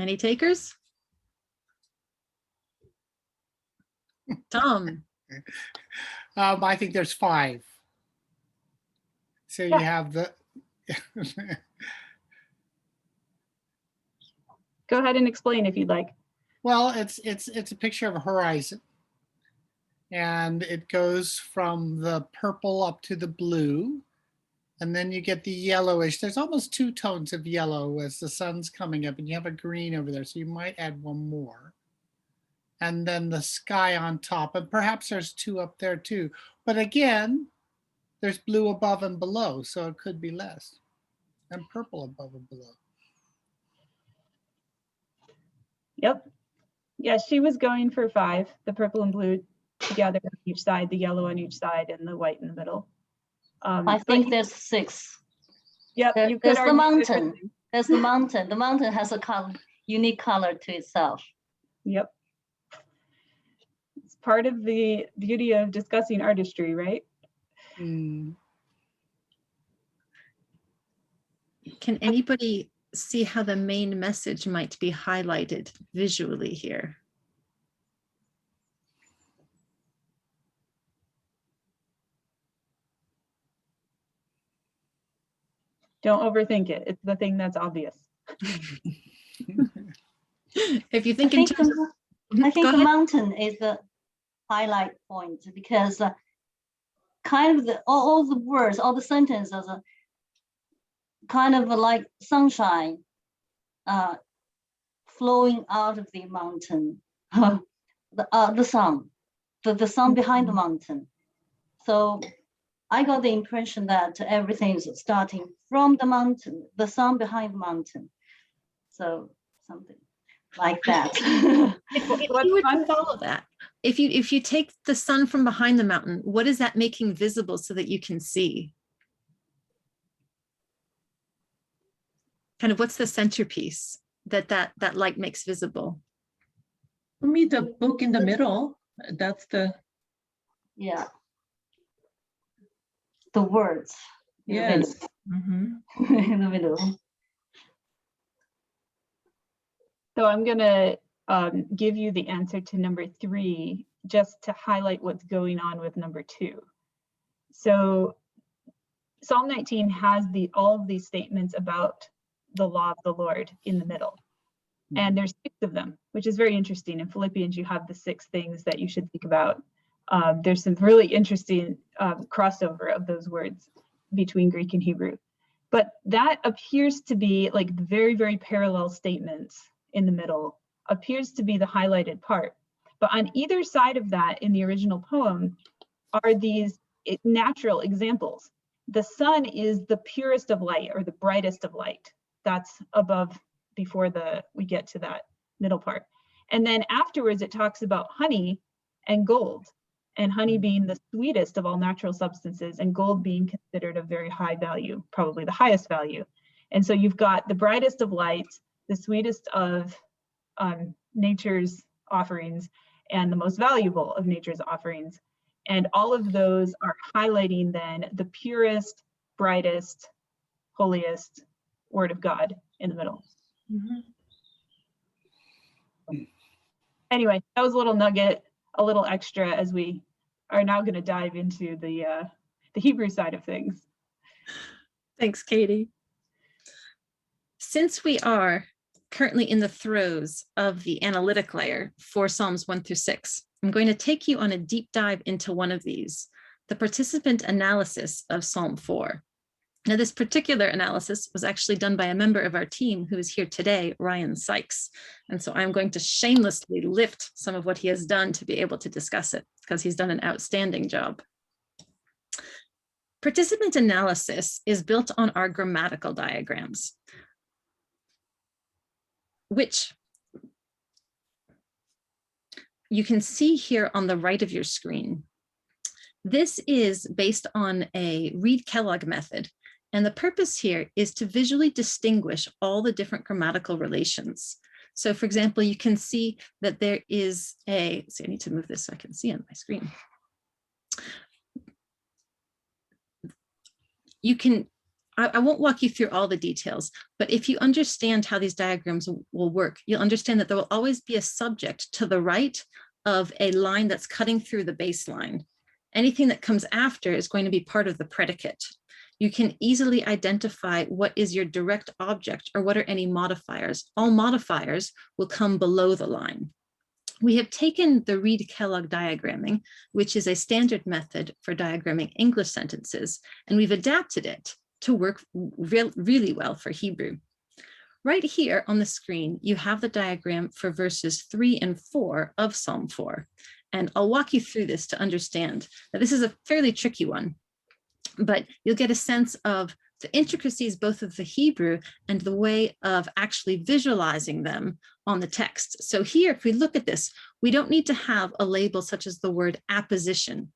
Any takers? Tom. I think there's 5. So you Yeah. have the, Go ahead and explain if you'd like. well, it's a picture of a horizon. And it goes from the purple up to the blue. And then you get the yellowish. There's almost 2 tones of yellow as the sun's coming up, and you have a green over there. So you might add 1 more. And then the sky on top, and perhaps there's 2 up there too. But again, there's blue above and below, so it could be less. And purple above and below. Yep. Yeah, she was going for 5, the purple and blue together on each side, the yellow on each side, and the white in the middle. I think there's 6. Yep, There- you could there's the argue mountain. differently. There's the mountain. The mountain has a unique color to itself. Yep. It's part of the beauty of discussing artistry, right? Mm. Can anybody see how the main message might be highlighted visually here? Don't overthink it. It's the thing that's obvious. If you I think in think, terms of, I think go the ahead. mountain is the highlight point because kind of all the words, all the sentences are kind of like sunshine flowing out of the mountain, the sun behind the mountain. So I got the impression that everything is starting from the mountain, the sun behind the mountain. So something like that. If you were to follow that, if you take the sun from behind the mountain, what is that making visible so that you can see? Kind of what's the centerpiece that light makes visible? For me, the book in the middle, that's the, Yeah. The words. in the middle. yes. Mhm. In the middle. So I'm gonna give you the answer to number 3, just to highlight what's going on with number 2. So Psalm 19 has all of these statements about the law of the Lord in the middle. And there's 6 of them, which is very interesting. In Philippians, you have the 6 things that you should think about. There's some really interesting crossover of those words between Greek and Hebrew. But that appears to be like very, very parallel statements in the middle, appears to be the highlighted part. But on either side of that in the original poem are these natural examples. The sun is the purest of light, or the brightest of light. That's above before we get to that middle part. And then afterwards it talks about honey and gold, and honey being the sweetest of all natural substances and gold being considered of very high value, probably the highest value. And so you've got the brightest of light, the sweetest of nature's offerings, and the most valuable of nature's offerings. And all of those are highlighting then the purest, brightest, holiest word of God in the middle. Mhm. Anyway, that was a little nugget, a little extra, as we are now going to dive into the Hebrew side of things. Thanks, Katie. Since we are currently in the throes of the analytic layer for Psalms 1 through 6, I'm going to take you on a deep dive into one of these, the participant analysis of Psalm 4. Now, this particular analysis was actually done by a member of our team who is here today, Ryan Sykes. And so I'm going to shamelessly lift some of what he has done to be able to discuss it, because he's done an outstanding job. Participant analysis is built on our grammatical diagrams, which you can see here on the right of your screen. This is based on a Reed-Kellogg method. And the purpose here is to visually distinguish all the different grammatical relations. So for example, you can see that there is I need to move this so I can see on my screen. You can I won't walk you through all the details, but if you understand how these diagrams will work, you'll understand that there will always be a subject to the right of a line that's cutting through the baseline. Anything that comes after is going to be part of the predicate. You can easily identify what is your direct object or what are any modifiers. All modifiers will come below the line. We have taken the Reed-Kellogg diagramming, which is a standard method for diagramming English sentences, and we've adapted it to work really well for Hebrew. Right here on the screen, you have the diagram for verses 3 and 4 of Psalm 4. And I'll walk you through this to understand that this is a fairly tricky one, but you'll get a sense of the intricacies both of the Hebrew and the way of actually visualizing them on the text. So here, if we look at this, we don't need to have a label such as the word apposition.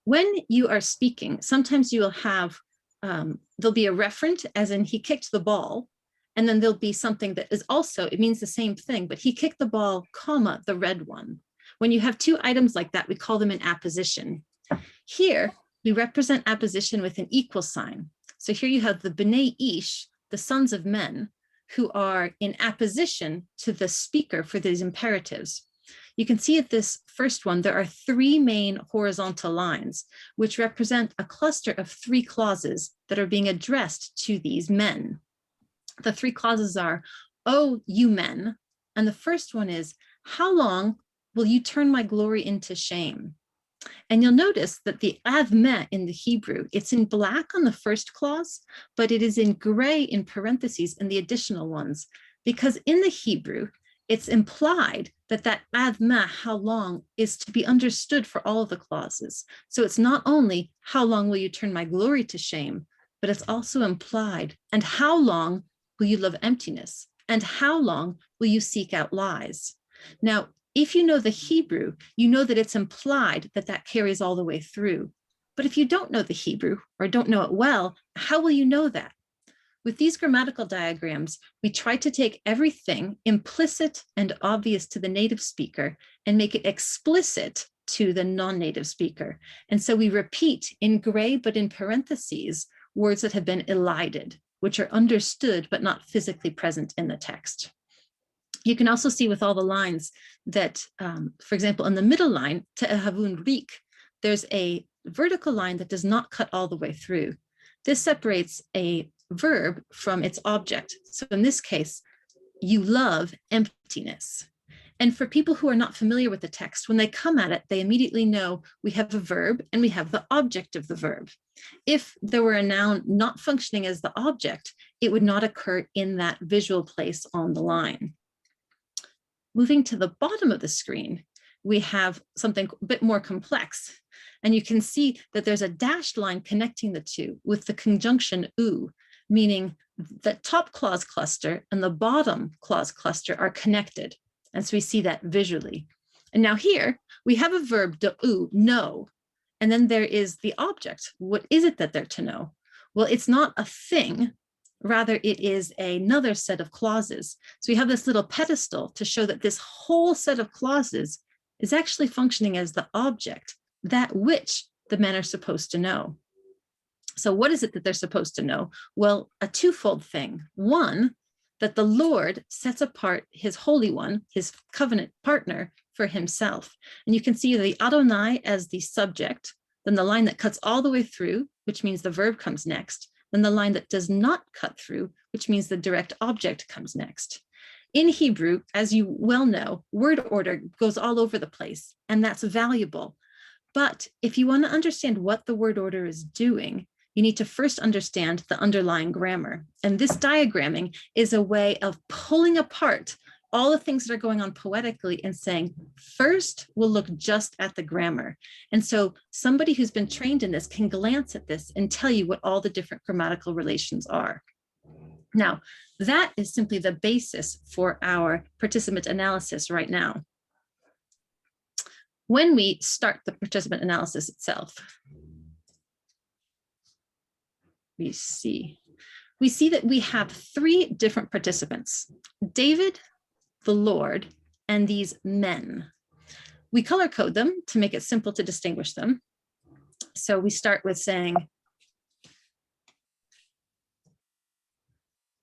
When you are speaking, sometimes you will have, there'll be a referent, as in he kicked the ball, and then there'll be something that is also, it means the same thing, but he kicked the ball, comma, the red one. When you have two items like that, we call them an apposition. Here, we represent apposition with an equal sign. So here you have the B'nai Ish, the sons of men, who are in apposition to the speaker for these imperatives. You can see at this first one, there are 3 main horizontal lines, which represent a cluster of 3 clauses that are being addressed to these men. The 3 clauses are, "Oh, you men," and the first one is, "How long will you turn my glory into shame?" And you'll notice that the avmeh in the Hebrew, it's in black on the first clause, but it is in gray in parentheses in the additional ones, because in the Hebrew, it's implied that that avmeh, how long, is to be understood for all of the clauses. So it's not only, how long will you turn my glory to shame, but it's also implied, and how long will you love emptiness? And how long will you seek out lies? Now, if you know the Hebrew, you know that it's implied that that carries all the way through. But if you don't know the Hebrew or don't know it well, how will you know that? With these grammatical diagrams, we try to take everything implicit and obvious to the native speaker and make it explicit to the non-native speaker. And so we repeat in gray, but in parentheses, words that have been elided, which are understood but not physically present in the text. You can also see with all the lines that, for example, in the middle line, te'ehavun rik, there's a vertical line that does not cut all the way through. This separates a verb from its object. So in this case, you love emptiness. And for people who are not familiar with the text, when they come at it, they immediately know we have a verb and we have the object of the verb. If there were a noun not functioning as the object, it would not occur in that visual place on the line. Moving to the bottom of the screen, we have something a bit more complex. And you can see that there's a dashed line connecting the two with the conjunction u, meaning the top clause cluster and the bottom clause cluster are connected. And so we see that visually. And now here we have a verb, do, know, and then there is the object. What is it that they're to know? Well, it's not a thing. Rather, it is another set of clauses. So we have this little pedestal to show that this whole set of clauses is actually functioning as the object, that which the men are supposed to know. So what is it that they're supposed to know? Well, a twofold thing. One, that the Lord sets apart his Holy One, his covenant partner, for himself. And you can see the Adonai as the subject, then the line that cuts all the way through, which means the verb comes next, then the line that does not cut through, which means the direct object comes next. In Hebrew, as you well know, word order goes all over the place, and that's valuable. But if you want to understand what the word order is doing, you need to first understand the underlying grammar. And this diagramming is a way of pulling apart all the things that are going on poetically and saying, first, we'll look just at the grammar. And so somebody who's been trained in this can glance at this and tell you what all the different grammatical relations are. Now, that is simply the basis for our participant analysis right now. When we start the participant analysis itself, we see that we have 3 different participants: David, the Lord, and these men. We color code them to make it simple to distinguish them. So we start with saying,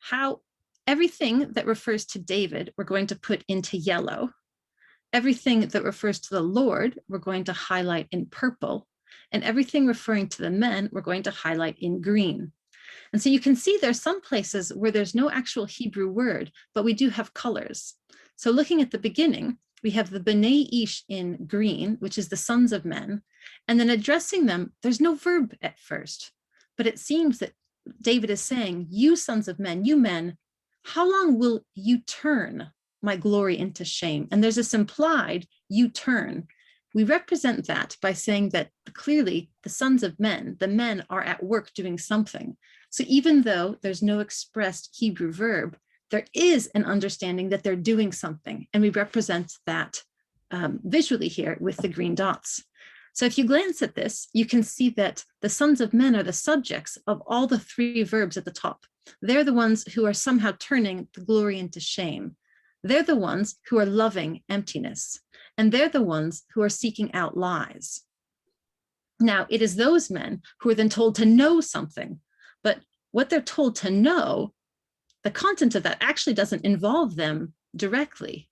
how everything that refers to David, we're going to put into yellow. Everything that refers to the Lord, we're going to highlight in purple. And everything referring to the men, we're going to highlight in green. And so you can see there's some places where there's no actual Hebrew word, but we do have colors. So looking at the beginning, we have the B'nai Ish in green, which is the sons of men. And then addressing them, there's no verb at first, but it seems that David is saying, you sons of men, you men, how long will you turn my glory into shame? And there's this implied you turn. We represent that by saying that clearly the sons of men, the men are at work doing something. So even though there's no expressed Hebrew verb, there is an understanding that they're doing something. And we represent that visually here with the green dots. So if you glance at this, you can see that the sons of men are the subjects of all the three verbs at the top. They're the ones who are somehow turning the glory into shame. They're the ones who are loving emptiness. And they're the ones who are seeking out lies. Now, it is those men who are then told to know something, but what they're told to know, the content of that actually doesn't involve them directly,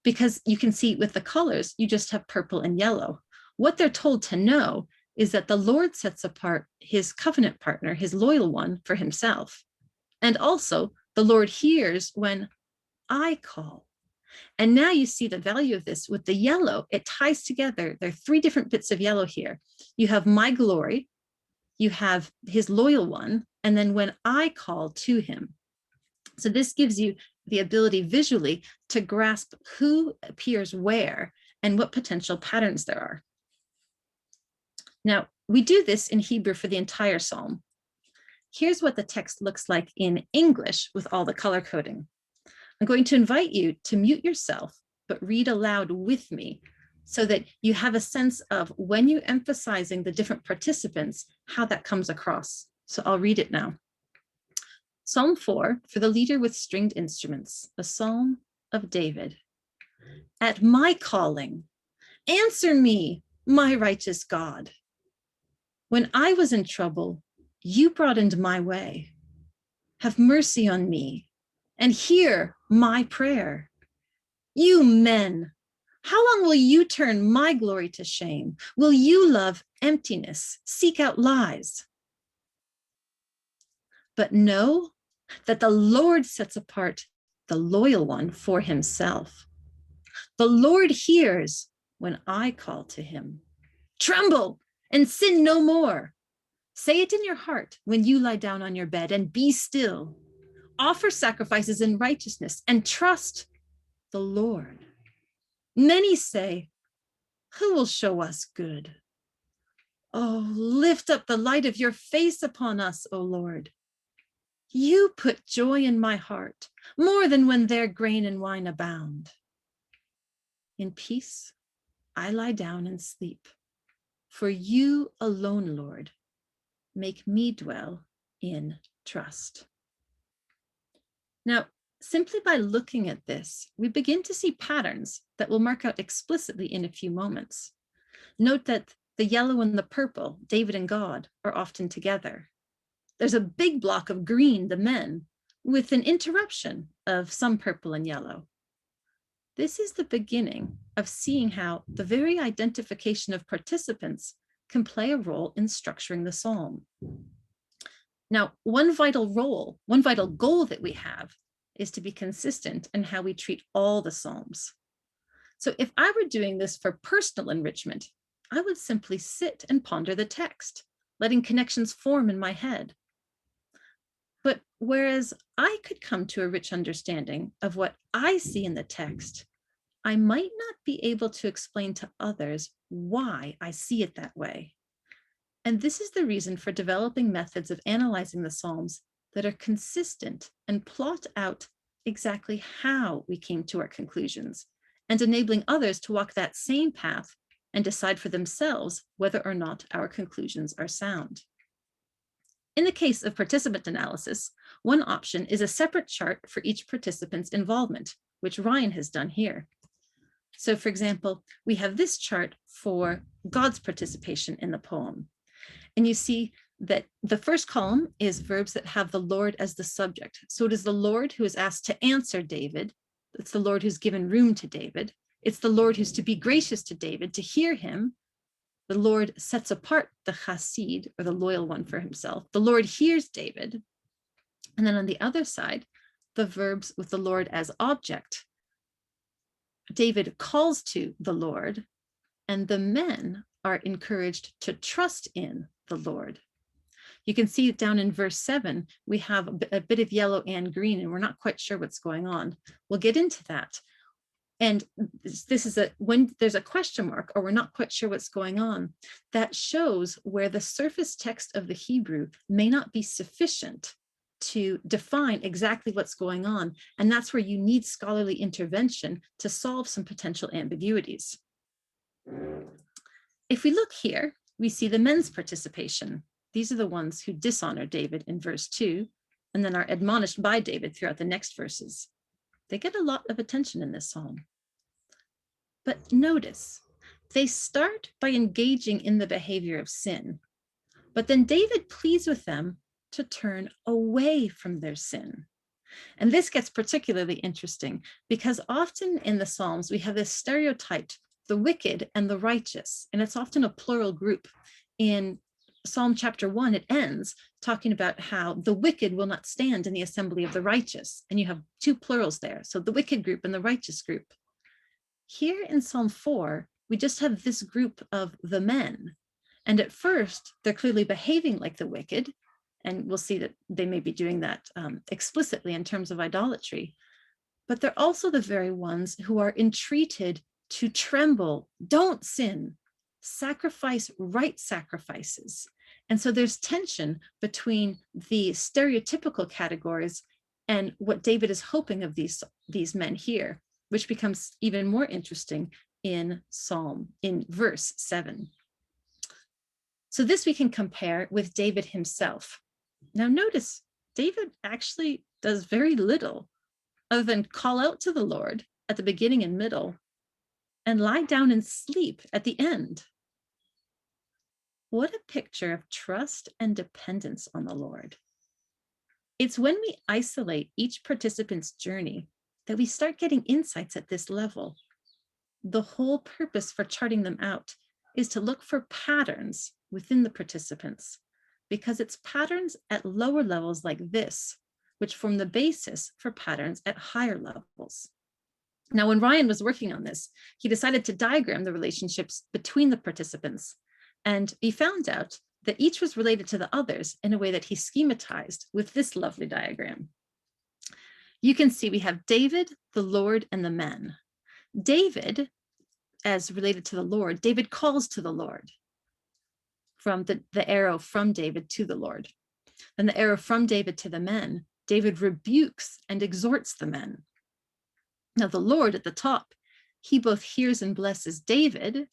because you can see with the colors, you just have purple and yellow. What they're told to know is that the Lord sets apart his covenant partner, his loyal one, for himself. And also, the Lord hears when I call. And now you see the value of this with the yellow. It ties together. There are three different bits of yellow here. You have my glory, you have his loyal one, and then when I call to him. So this gives you the ability visually to grasp who appears where and what potential patterns there are. Now, we do this in Hebrew for the entire psalm. Here's what the text looks like in English with all the color coding. I'm going to invite you to mute yourself, but read aloud with me so that you have a sense of when you're emphasizing the different participants, how that comes across. So I'll read it now. Psalm 4 for the leader with stringed instruments, a psalm of David. At my calling, answer me, my righteous God. When I was in trouble, you broadened my way. Have mercy on me and hear my prayer. You men, how long will you turn my glory to shame? Will you love emptiness, seek out lies? But know that the Lord sets apart the loyal one for himself. The Lord hears when I call to him. Tremble and sin no more. Say it in your heart when you lie down on your bed and be still. Offer sacrifices in righteousness and trust the Lord. Many say, who will show us good? Oh, lift up the light of your face upon us, O Lord. You put joy in my heart, more than when their grain and wine abound. In peace, I lie down and sleep. For you alone, Lord, make me dwell in trust. Now, simply by looking at this, we begin to see patterns that we'll mark out explicitly in a few moments. Note that the yellow and the purple, David and God, are often together. There's a big block of green, the men, with an interruption of some purple and yellow. This is the beginning of seeing how the very identification of participants can play a role in structuring the psalm. Now, one vital goal that we have is to be consistent in how we treat all the psalms. So if I were doing this for personal enrichment, I would simply sit and ponder the text, letting connections form in my head. But whereas I could come to a rich understanding of what I see in the text, I might not be able to explain to others why I see it that way. And this is the reason for developing methods of analyzing the Psalms that are consistent and plot out exactly how we came to our conclusions, and enabling others to walk that same path and decide for themselves whether or not our conclusions are sound. In the case of participant analysis, one option is a separate chart for each participant's involvement, which Ryan has done here. So for example, we have this chart for God's participation in the poem. And you see that the first column is verbs that have the Lord as the subject. So it is the Lord who is asked to answer David. It's the Lord who's given room to David. It's the Lord who's to be gracious to David, to hear him. The Lord sets apart the chassid, or the loyal one, for himself. The Lord hears David. And then on the other side, the verbs with the Lord as object. David calls to the Lord, and the men are encouraged to trust in the Lord. You can see down in verse 7, we have a bit of yellow and green, and we're not quite sure what's going on. We'll get into that. And this is when there's a question mark, or we're not quite sure what's going on, that shows where the surface text of the Hebrew may not be sufficient to define exactly what's going on. And that's where you need scholarly intervention to solve some potential ambiguities. If we look here, we see the men's participation. These are the ones who dishonor David in verse 2, and then are admonished by David throughout the next verses. They get a lot of attention in this psalm. But notice, they start by engaging in the behavior of sin, but then David pleads with them to turn away from their sin. And this gets particularly interesting because often in the Psalms, we have this stereotyped, the wicked and the righteous, and it's often a plural group. In Psalm chapter 1, it ends talking about how the wicked will not stand in the assembly of the righteous. And you have two plurals there. So the wicked group and the righteous group. Here in Psalm 4, we just have this group of the men. And at first, they're clearly behaving like the wicked. And we'll see that they may be doing that explicitly in terms of idolatry. But they're also the very ones who are entreated to tremble, don't sin, sacrifice right sacrifices. And so there's tension between the stereotypical categories and what David is hoping of these men here, which becomes even more interesting in verse 7. So this we can compare with David himself. Now notice, David actually does very little other than call out to the Lord at the beginning and middle and lie down and sleep at the end. What a picture of trust and dependence on the Lord. It's when we isolate each participant's journey that we start getting insights at this level. The whole purpose for charting them out is to look for patterns within the participants, because it's patterns at lower levels like this, which form the basis for patterns at higher levels. Now, when Ryan was working on this, he decided to diagram the relationships between the participants, and he found out that each was related to the others in a way that he schematized with this lovely diagram. You can see we have David, the Lord, and the men. David, as related to the Lord, David calls to the Lord from the arrow from David to the Lord. Then the arrow from David to the men, David rebukes and exhorts the men. Now the Lord at the top, he both hears and blesses David,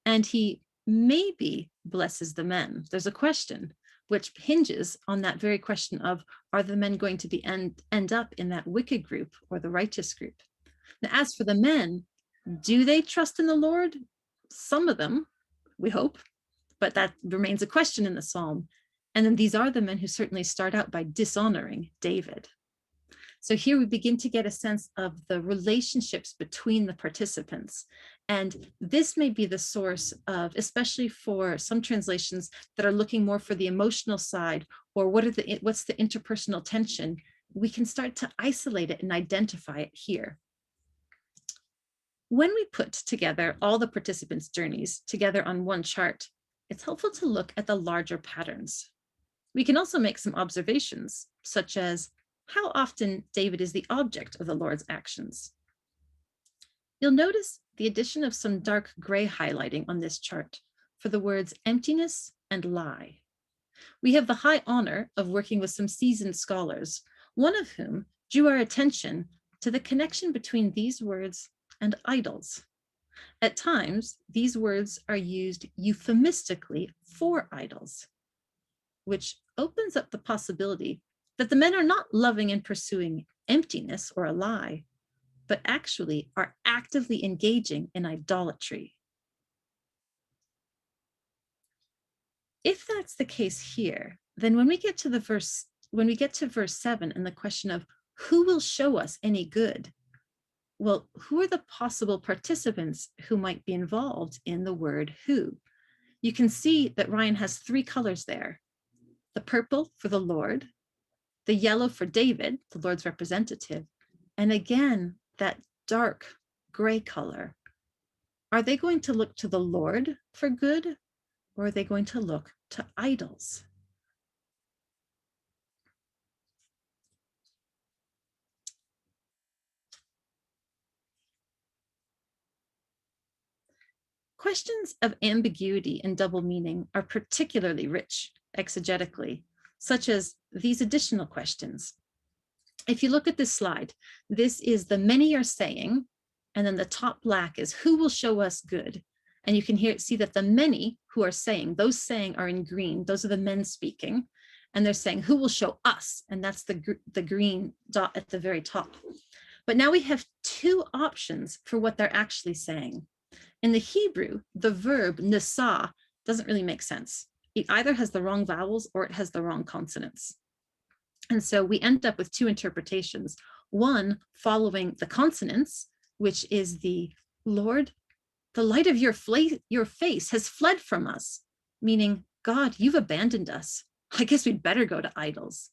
and he maybe blesses the men. There's a question which hinges on that very question of, are the men going to be end up in that wicked group or the righteous group? Now, as for the men, do they trust in the Lord? Some of them, we hope, but that remains a question in the psalm. And then these are the men who certainly start out by dishonoring David. So here we begin to get a sense of the relationships between the participants. And this may be the source of, especially for some translations that are looking more for the emotional side, or what's the interpersonal tension, we can start to isolate it and identify it here. When we put together all the participants' journeys together on one chart, it's helpful to look at the larger patterns. We can also make some observations, such as how often David is the object of the Lord's actions. You'll notice the addition of some dark gray highlighting on this chart for the words emptiness and lie. We have the high honor of working with some seasoned scholars, one of whom drew our attention to the connection between these words and idols. At times, these words are used euphemistically for idols, which opens up the possibility that the men are not loving and pursuing emptiness or a lie, but actually are actively engaging in idolatry. if that's the case here, then when we get to verse 7 and the question of who will show us any good, well, who are the possible participants who might be involved in the word who? You can see that Ryan has 3 colors there: the purple for the Lord, the yellow for David, the Lord's representative, and again, that dark gray color. Are they going to look to the Lord for good, or are they going to look to idols? Questions of ambiguity and double meaning are particularly rich exegetically, such as these additional questions. If you look at this slide, this is the many are saying, and then the top black is who will show us good. And you can see that the many who are saying, those saying are in green, those are the men speaking, and they're saying who will show us, and that's the green dot at the very top. But now we have 2 options for what they're actually saying. In the Hebrew, the verb nasa doesn't really make sense. It either has the wrong vowels or it has the wrong consonants. And so we end up with 2 interpretations. One following the consonants, which is the Lord, the light of your face has fled from us, meaning, God, you've abandoned us. I guess we'd better go to idols.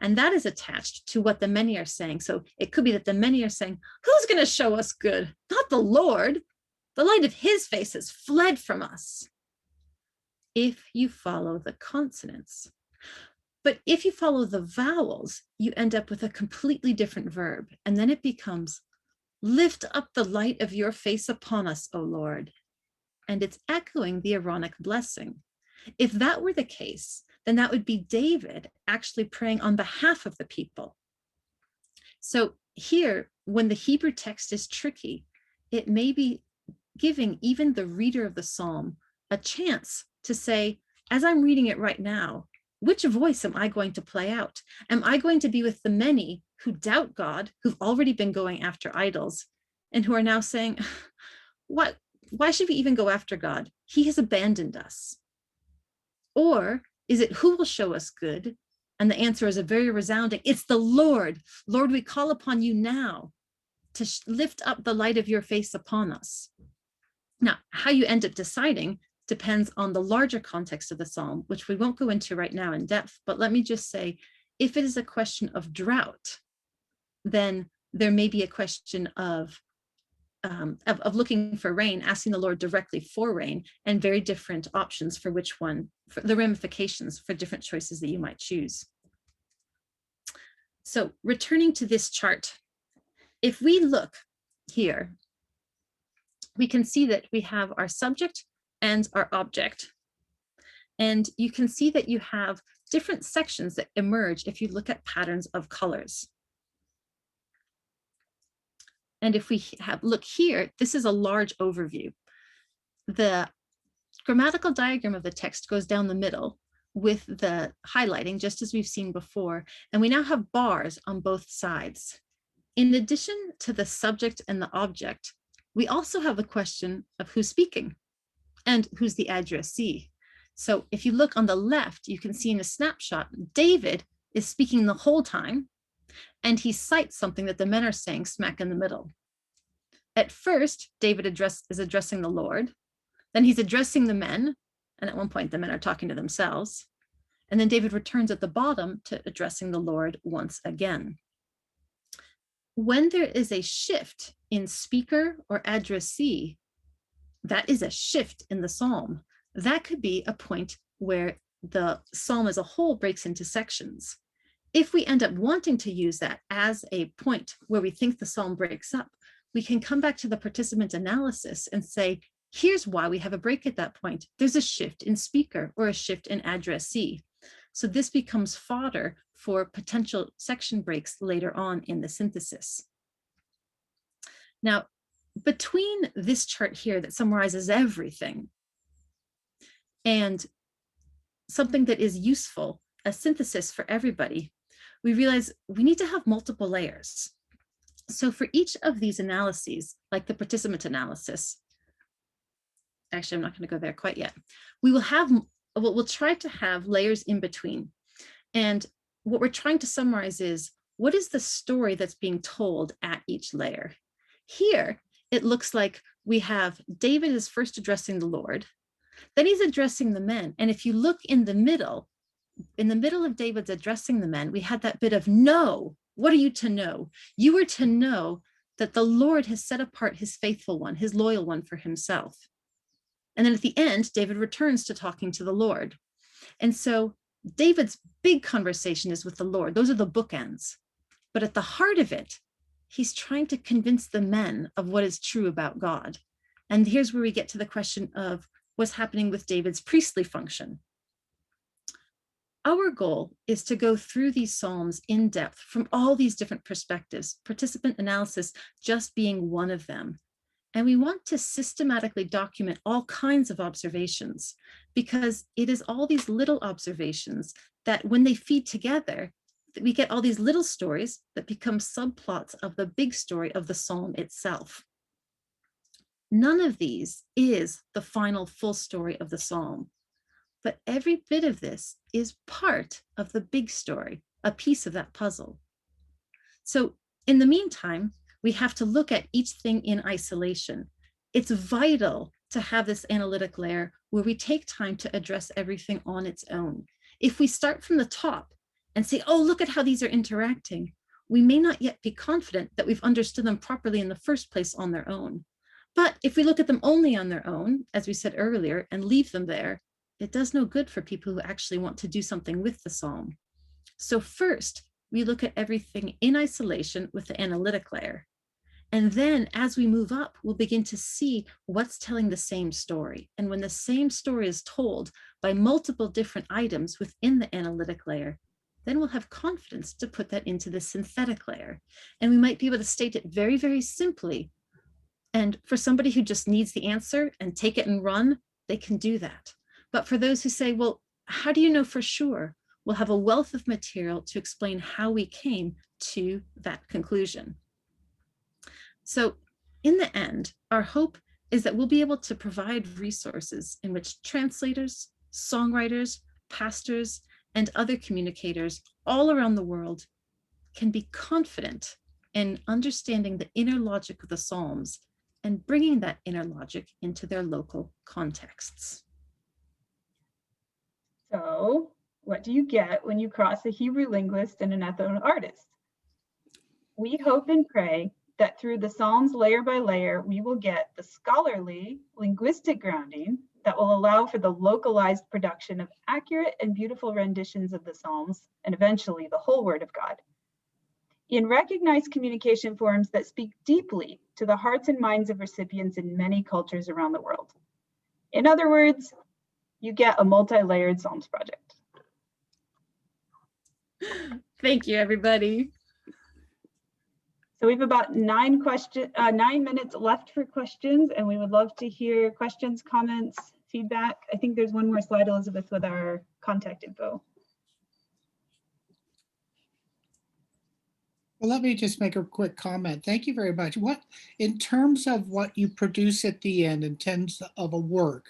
And that is attached to what the many are saying. So it could be that the many are saying, who's going to show us good? Not the Lord. The light of his face has fled from us. If you follow the consonants. But if you follow the vowels, you end up with a completely different verb. And then it becomes, lift up the light of your face upon us, O Lord. And it's echoing the Aaronic blessing. If that were the case, then that would be David actually praying on behalf of the people. So here, when the Hebrew text is tricky, it may be giving even the reader of the psalm a chance to say, as I'm reading it right now, which voice am I going to play out? Am I going to be with the many who doubt God, who've already been going after idols, and who are now saying, why should we even go after God? He has abandoned us. Or is it who will show us good? And the answer is a very resounding, it's the Lord. Lord, we call upon you now to lift up the light of your face upon us. Now, how you end up deciding depends on the larger context of the psalm, which we won't go into right now in depth, but let me just say, if it is a question of drought, then there may be a question of looking for rain, asking the Lord directly for rain, and very different options for which one, for the ramifications for different choices that you might choose. So returning to this chart, if we look here, we can see that we have our subject and our object. And you can see that you have different sections that emerge if you look at patterns of colors. And if we look here, this is a large overview. The grammatical diagram of the text goes down the middle with the highlighting, just as we've seen before. And we now have bars on both sides. In addition to the subject and the object, we also have the question of who's speaking and who's the addressee. So if you look on the left, you can see in a snapshot, David is speaking the whole time, and he cites something that the men are saying smack in the middle. At first, David is addressing the Lord, then he's addressing the men, and at one point the men are talking to themselves, and then David returns at the bottom to addressing the Lord once again. When there is a shift in speaker or addressee, that is a shift in the psalm. That could be a point where the psalm as a whole breaks into sections. If we end up wanting to use that as a point where we think the psalm breaks up, we can come back to the participant analysis and say, here's why we have a break at that point. There's a shift in speaker or a shift in addressee. So this becomes fodder for potential section breaks later on in the synthesis. Now, between this chart here that summarizes everything and something that is useful, a synthesis for everybody, we realize we need to have multiple layers. So for each of these analyses, like the participant analysis, actually, I'm not going to go there quite yet. We will have we'll try to have layers in between. And what we're trying to summarize is, what is the story that's being told at each layer? Here, it looks like we have David is first addressing the Lord, then he's addressing the men. And if you look in the middle of David's addressing the men, we had that bit of know. What are you to know? You are to know that the Lord has set apart his faithful one, his loyal one for himself. And then at the end, David returns to talking to the Lord. And so David's big conversation is with the Lord. Those are the bookends. But at the heart of it, he's trying to convince the men of what is true about God. And here's where we get to the question of what's happening with David's priestly function. Our goal is to go through these Psalms in depth from all these different perspectives, participant analysis just being one of them. And we want to systematically document all kinds of observations, because it is all these little observations that when they feed together, we get all these little stories that become subplots of the big story of the Psalm itself. None of these is the final full story of the Psalm, but every bit of this is part of the big story, a piece of that puzzle. So in the meantime, we have to look at each thing in isolation. It's vital to have this analytic layer where we take time to address everything on its own. If we start from the top and say, oh, look at how these are interacting, we may not yet be confident that we've understood them properly in the first place on their own. But if we look at them only on their own, as we said earlier, and leave them there, it does no good for people who actually want to do something with the Psalm. So first, we look at everything in isolation with the analytic layer. And then as we move up, we'll begin to see what's telling the same story. And when the same story is told by multiple different items within the analytic layer, then we'll have confidence to put that into the synthetic layer. And we might be able to state it very, very simply. And for somebody who just needs the answer and take it and run, they can do that. But for those who say, well, how do you know for sure? We'll have a wealth of material to explain how we came to that conclusion. So in the end, our hope is that we'll be able to provide resources in which translators, songwriters, pastors, and other communicators all around the world can be confident in understanding the inner logic of the Psalms and bringing that inner logic into their local contexts. So what do you get when you cross a Hebrew linguist and an ethno artist? We hope and pray that through the Psalms layer by layer, we will get the scholarly linguistic grounding that will allow for the localized production of accurate and beautiful renditions of the Psalms, and eventually the whole Word of God, in recognized communication forms that speak deeply to the hearts and minds of recipients in many cultures around the world. In other words, you get a multi-layered Psalms project. Thank you, everybody. So we have about 9 minutes left for questions, and we would love to hear questions, comments, feedback. I think there's one more slide, Elizabeth, with our contact info. Well, let me just make a quick comment. Thank you very much. What, in terms of what you produce at the end, in terms of a work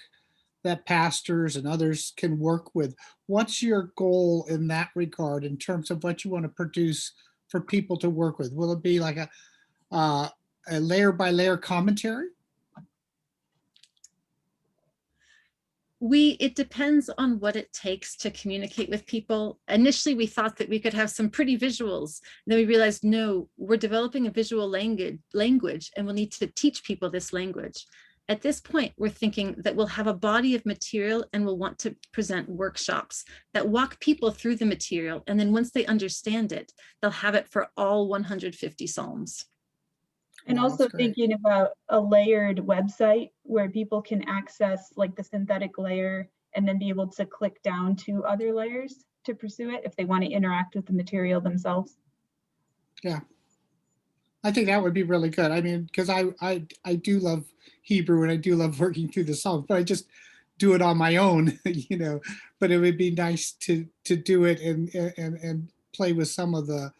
that pastors and others can work with, what's your goal in that regard in terms of what you want to produce for people to work with? Will it be like a layer by layer commentary? It depends on what it takes to communicate with people. Initially, we thought that we could have some pretty visuals. Then we realized, no, we're developing a visual language and we'll need to teach people this language. At this point, we're thinking that we'll have a body of material and we'll want to present workshops that walk people through the material. And then once they understand it, they'll have it for all 150 Psalms. And Wow, also that's great. thinking about a layered website where people can access like the synthetic layer and then be able to click down to other layers to pursue it if they want to interact with the material themselves. Yeah, I think that would be really good. I mean, because I do love Hebrew and I do love working through the Psalms, but I just do it on my own, you know. But it would be nice to do it and play with some of the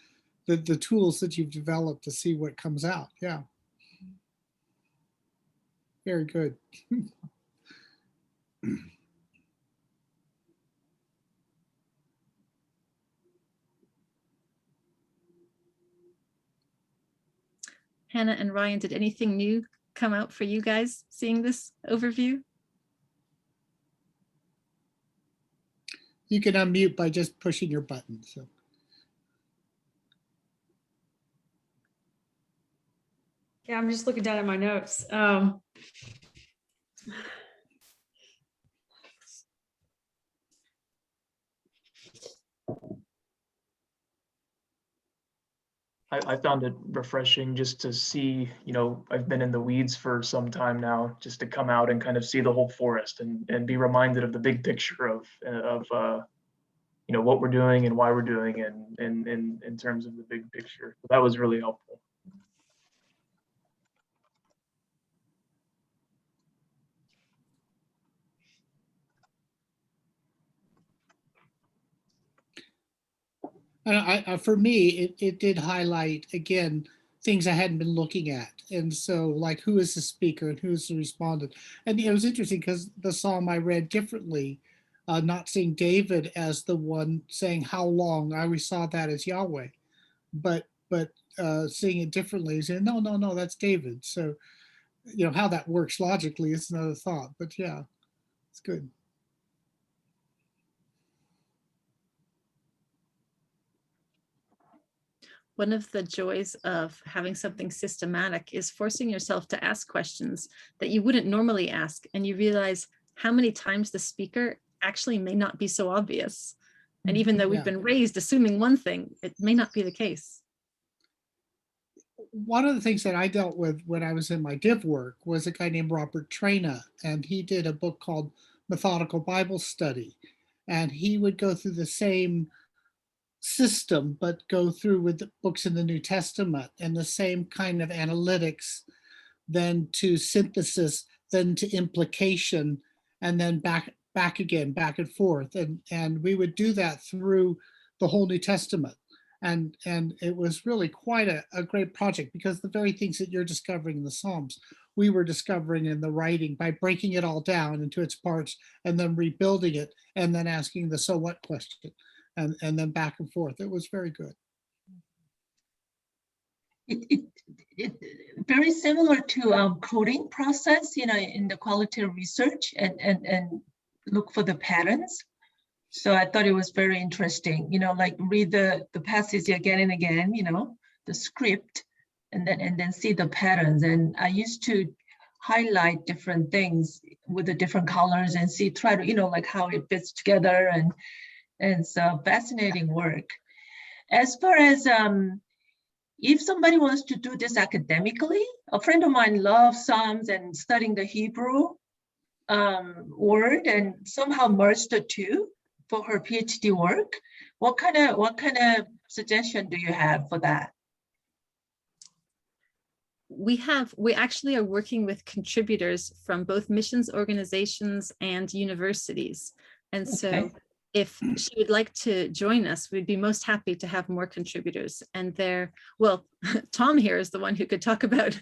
tools that you've developed to see what comes out. Yeah. Very good. Hannah and Ryan, did anything new come out for you guys seeing this overview? You can unmute by just pushing your button. So. Yeah, I'm just looking down at my notes. I found it refreshing just to see, I've been in the weeds for some time now, just to come out and kind of see the whole forest and be reminded of the big picture of what we're doing and why we're doing it in terms of the big picture. So that was really helpful. For me, it did highlight, again, things I hadn't been looking at. And so, like, who is the speaker and who's the respondent? And it was interesting because the psalm I read differently, not seeing David as the one saying how long. I always saw that as Yahweh, but seeing it differently, saying no, that's David. So, how that works logically is another thought. But yeah, it's good. One of the joys of having something systematic is forcing yourself to ask questions that you wouldn't normally ask, and you realize how many times the speaker actually may not be so obvious. And even though we've been raised assuming one thing, it may not be the case. One of the things that I dealt with when I was in my div work was a guy named Robert Traina, and he did a book called Methodical Bible Study. And he would go through the same system, but go through with the books in the New Testament and the same kind of analytics, then to synthesis, then to implication, and then back again, back and forth. And we would do that through the whole New Testament. And it was really quite a great project, because the very things that you're discovering in the Psalms, we were discovering in the writing by breaking it all down into its parts and then rebuilding it and then asking the so what question. And then back and forth. It was very good. It very similar to coding process, in the qualitative research and look for the patterns. So I thought it was very interesting, like read the passage again and again, the script, and then see the patterns. And I used to highlight different things with the different colors and try to, like how it fits together. And so fascinating work. As far as if somebody wants to do this academically, a friend of mine loves Psalms and studying the Hebrew word and somehow merged the two for her PhD work. What kind of suggestion do you have for that? We actually are working with contributors from both missions organizations and universities. And so if she would like to join us, we'd be most happy to have more contributors. And Tom here is the one who could talk about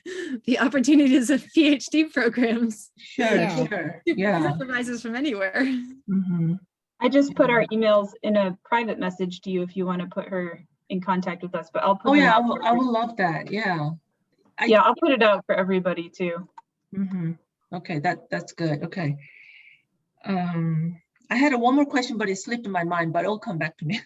the opportunities of PhD programs. Sure. Yeah. Supervisors from anywhere. Mm-hmm. I just put our emails in a private message to you if you want to put her in contact with us, but I'll put I will love that. Yeah. I'll put it out for everybody too. Mm-hmm. Okay, that's good. Okay. I had one more question, but it slipped in my mind, but it'll come back to me.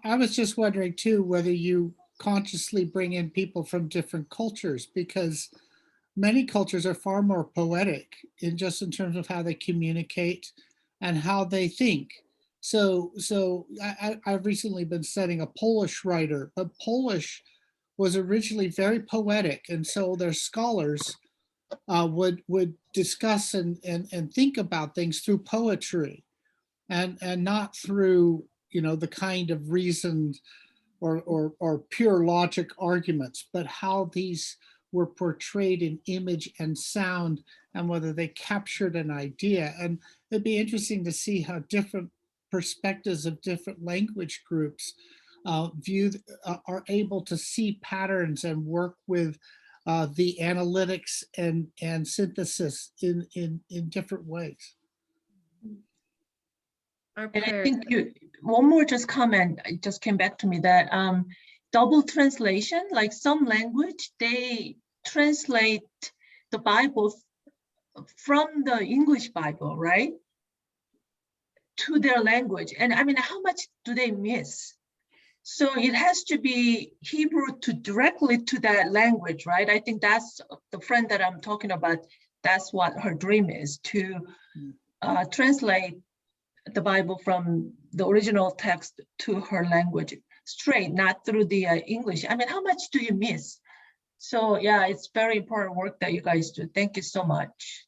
I was just wondering too, whether you consciously bring in people from different cultures, because many cultures are far more poetic in terms of how they communicate and how they think. So I've recently been studying a Polish writer, but Polish was originally very poetic. And so their scholars would discuss and think about things through poetry and not through, the kind of reasoned or pure logic arguments, but how these were portrayed in image and sound and whether they captured an idea. And it'd be interesting to see how different perspectives of different language groups are able to see patterns and work with the analytics and synthesis in different ways. And I think one more just comment, it just came back to me that double translation, like some language, they translate the Bible from the English Bible, right, to their language. And I mean, how much do they miss? So it has to be Hebrew to directly to that language, right? I think that's the friend that I'm talking about. That's what her dream is, to translate the Bible from the original text to her language straight, not through the English. I mean, how much do you miss? So yeah, it's very important work that you guys do. Thank you so much.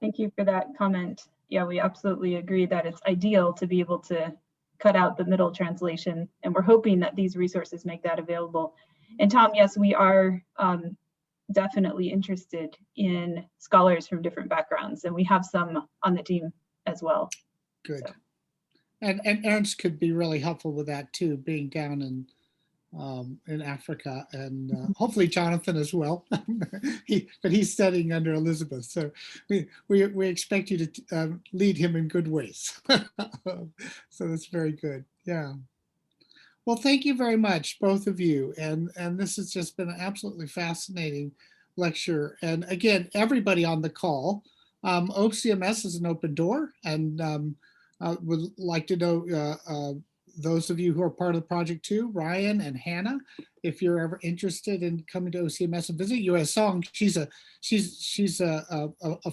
Thank you for that comment. Yeah, we absolutely agree that it's ideal to be able to cut out the middle translation, and we're hoping that these resources make that available. And Tom, yes, we are definitely interested in scholars from different backgrounds, and we have some on the team as well. Good. So. And Ernst could be really helpful with that too, being down in Africa, and hopefully Jonathan as well. But he's studying under Elizabeth, so we expect you to lead him in good ways. So that's very good. Yeah. Well, thank you very much, both of you, and this has just been an absolutely fascinating lecture. And again, everybody on the call, OCMS is an open door, and would like to know those of you who are part of the project too, Ryan and Hannah, if you're ever interested in coming to OCMS and visit US Song, she's a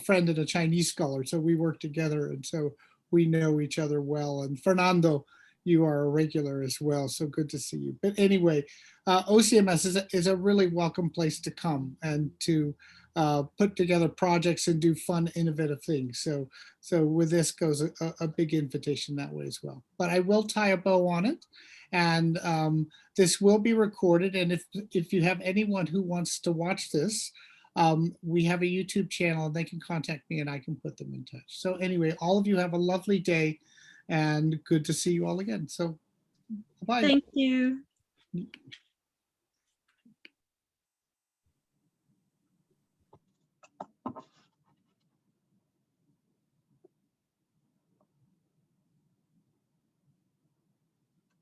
friend and a Chinese scholar, so we work together, and so we know each other well. And Fernando, you are a regular as well, so good to see you. But anyway, OCMS is a really welcome place to come and to put together projects and do fun, innovative things. So with this goes a big invitation that way as well. But I will tie a bow on it, and this will be recorded. And if you have anyone who wants to watch this, we have a YouTube channel, and they can contact me and I can put them in touch. So anyway, all of you have a lovely day, and good to see you all again. So bye. Thank you.